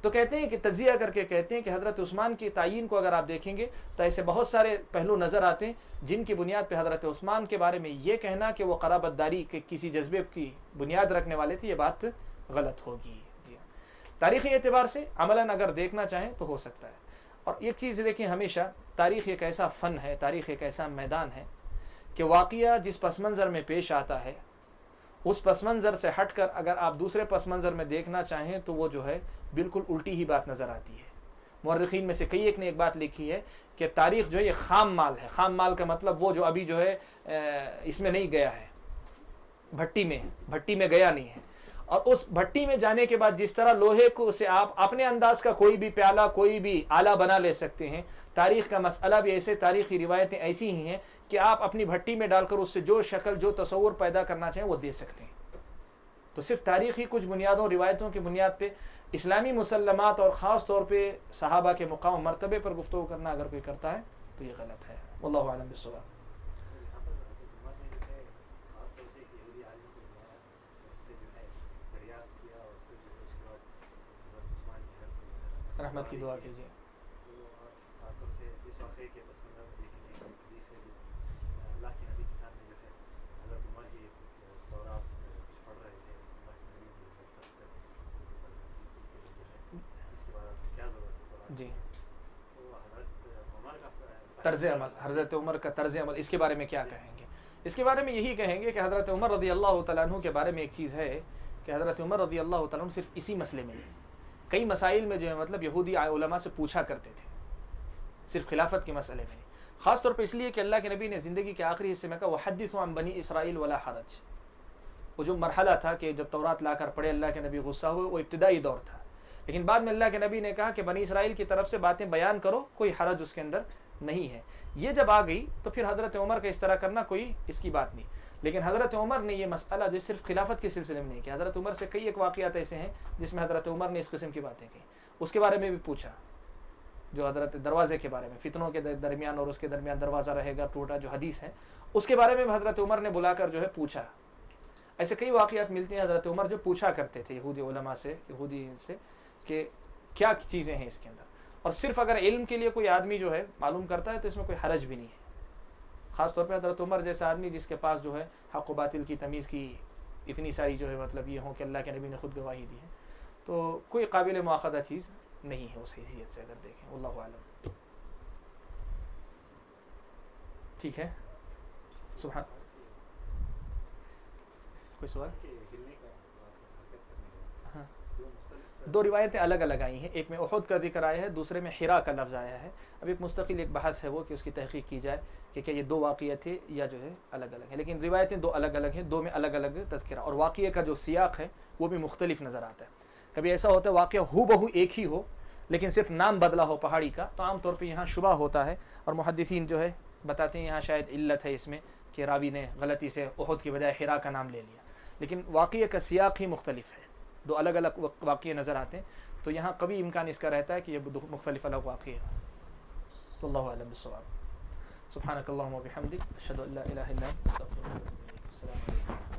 Speaker 4: تو کہتے ہیں کہ تجزیہ کر کے کہتے ہیں کہ حضرت عثمان کی تعیین کو اگر آپ دیکھیں گے تو ایسے بہت سارے پہلو نظر آتے ہیں جن کی بنیاد پہ حضرت عثمان کے بارے میں یہ کہنا کہ وہ قرابت داری کے کسی جذبے کی بنیاد رکھنے والے تھے، یہ بات غلط ہوگی. تاریخی اعتبار سے عملاً اگر دیکھنا چاہیں تو ہو سکتا ہے. اور ایک چیز دیکھیں، ہمیشہ تاریخ ایک ایسا فن ہے، تاریخ ایک ایسا میدان ہے کہ واقعہ جس پس منظر میں پیش آتا ہے اس پس منظر سے ہٹ کر اگر آپ دوسرے پس منظر میں دیکھنا چاہیں تو وہ جو ہے بالکل الٹی ہی بات نظر آتی ہے. مورخین میں سے کئی ایک نے ایک بات لکھی ہے کہ تاریخ جو ہے یہ خام مال ہے. خام مال کا مطلب وہ جو ابھی جو ہے اس میں نہیں گیا ہے، بھٹی میں گیا نہیں ہے، اور اس بھٹی میں جانے کے بعد جس طرح لوہے کو سے آپ اپنے انداز کا کوئی بھی پیالہ، کوئی بھی آلہ بنا لے سکتے ہیں، تاریخ کا مسئلہ بھی ایسے، تاریخی روایتیں ایسی ہی ہیں کہ آپ اپنی بھٹی میں ڈال کر اس سے جو شکل، جو تصور پیدا کرنا چاہیں وہ دے سکتے ہیں. تو صرف تاریخی کچھ بنیادوں، روایتوں کی بنیاد پہ اسلامی مسلمات اور خاص طور پہ صحابہ کے مقام و مرتبے پر گفتگو کرنا اگر کوئی کرتا ہے تو یہ غلط ہے. واللہ اعلم بالصواب. رحمت کی دعا کیجیے. جی، طرز عمل، حضرت عمر کا طرز عمل، اس کے بارے میں کیا کہیں گے؟ اس کے بارے میں یہی کہیں گے کہ حضرت عمر رضی اللہ تعالیٰ عنہ کے بارے میں ایک چیز ہے کہ حضرت عمر رضی اللہ تعالیٰ عنہ صرف اسی مسئلے میں نہیں، کئی مسائل میں جو ہے مطلب یہودی علماء سے پوچھا کرتے تھے، صرف خلافت کے مسئلے میں نہیں، خاص طور پہ اس لیے کہ اللہ کے نبی نے زندگی کے آخری حصے میں کہا وحدثوا عن بنی اسرائیل ولا حرج. وہ جو مرحلہ تھا کہ جب تورات لا کر پڑھے اللہ کے نبی غصہ ہوئے، وہ ابتدائی دور تھا، لیکن بعد میں اللہ کے نبی نے کہا کہ بنی اسرائیل کی طرف سے باتیں بیان کرو، کوئی حرج اس کے اندر نہیں ہے. یہ جب آ گئی تو پھر حضرت عمر کا اس طرح کرنا کوئی اس کی بات نہیں. لیکن حضرت عمر نے یہ مسئلہ جو صرف خلافت کے سلسلے میں نہیں کیا، حضرت عمر سے کئی ایک واقعات ایسے ہیں جس میں حضرت عمر نے اس قسم کی باتیں کہیں. اس کے بارے میں بھی پوچھا، جو حضرت دروازے کے بارے میں، فتنوں کے درمیان اور اس کے درمیان دروازہ رہے گا ٹوٹا، جو حدیث ہے، اس کے بارے میں بھی حضرت عمر نے بلا کر جو ہے پوچھا. ایسے کئی واقعات ملتے ہیں حضرت عمر جو پوچھا کرتے تھے یہودی علماء سے، یہودی سے، کہ کیا چیزیں ہیں اس کے اندر. اور صرف اگر علم کے لیے کوئی آدمی جو ہے معلوم کرتا ہے تو اس میں کوئی حرج بھی نہیں ہے. خاص طور پہ حضرت عمر جیسا آدمی جس کے پاس جو ہے حق و باطل کی تمیز کی اتنی ساری جو ہے مطلب یہ ہوں کہ اللہ کے نبی نے خود گواہی دی ہے، تو کوئی قابل مواخذہ چیز نہیں ہے اس حیثیت سے اگر دیکھیں. واللہ اعلم. ٹھیک ہے، سبحان. کوئی سوال؟ ہاں، دو روایتیں الگ الگ آئی ہیں، ایک میں احد کا ذکر آیا ہے، دوسرے میں حرا کا لفظ آیا ہے. اب ایک مستقل ایک بحث ہے وہ کہ اس کی تحقیق کی جائے کہ کیا یہ دو واقعے تھے یا جو ہے الگ الگ ہیں، لیکن روایتیں دو الگ الگ ہیں، دو میں الگ الگ تذکرہ، اور واقعے کا جو سیاق ہے وہ بھی مختلف نظر آتا ہے. کبھی ایسا ہوتا ہے واقعہ ہو بہو ایک ہی ہو لیکن صرف نام بدلا ہو پہاڑی کا، تو عام طور پہ یہاں شبہ ہوتا ہے، اور محدثین جو ہے بتاتے ہیں یہاں شاید علت ہے اس میں کہ راوی نے غلطی سے احد کی بجائے حرا کا نام لے لیا، لیکن واقعے کا سیاق ہی مختلف ہے، دو الگ الگ واقعے نظر آتے ہیں، تو یہاں کبھی امکان اس کا رہتا ہے کہ یہ مختلف الگ واقعے ہیں. واللہ اعلم بالصواب. سبحانک اللہم و بحمدک، اشہد ان لا الہ الا انت، استغفرک و اتوب الیک. السلام علیکم.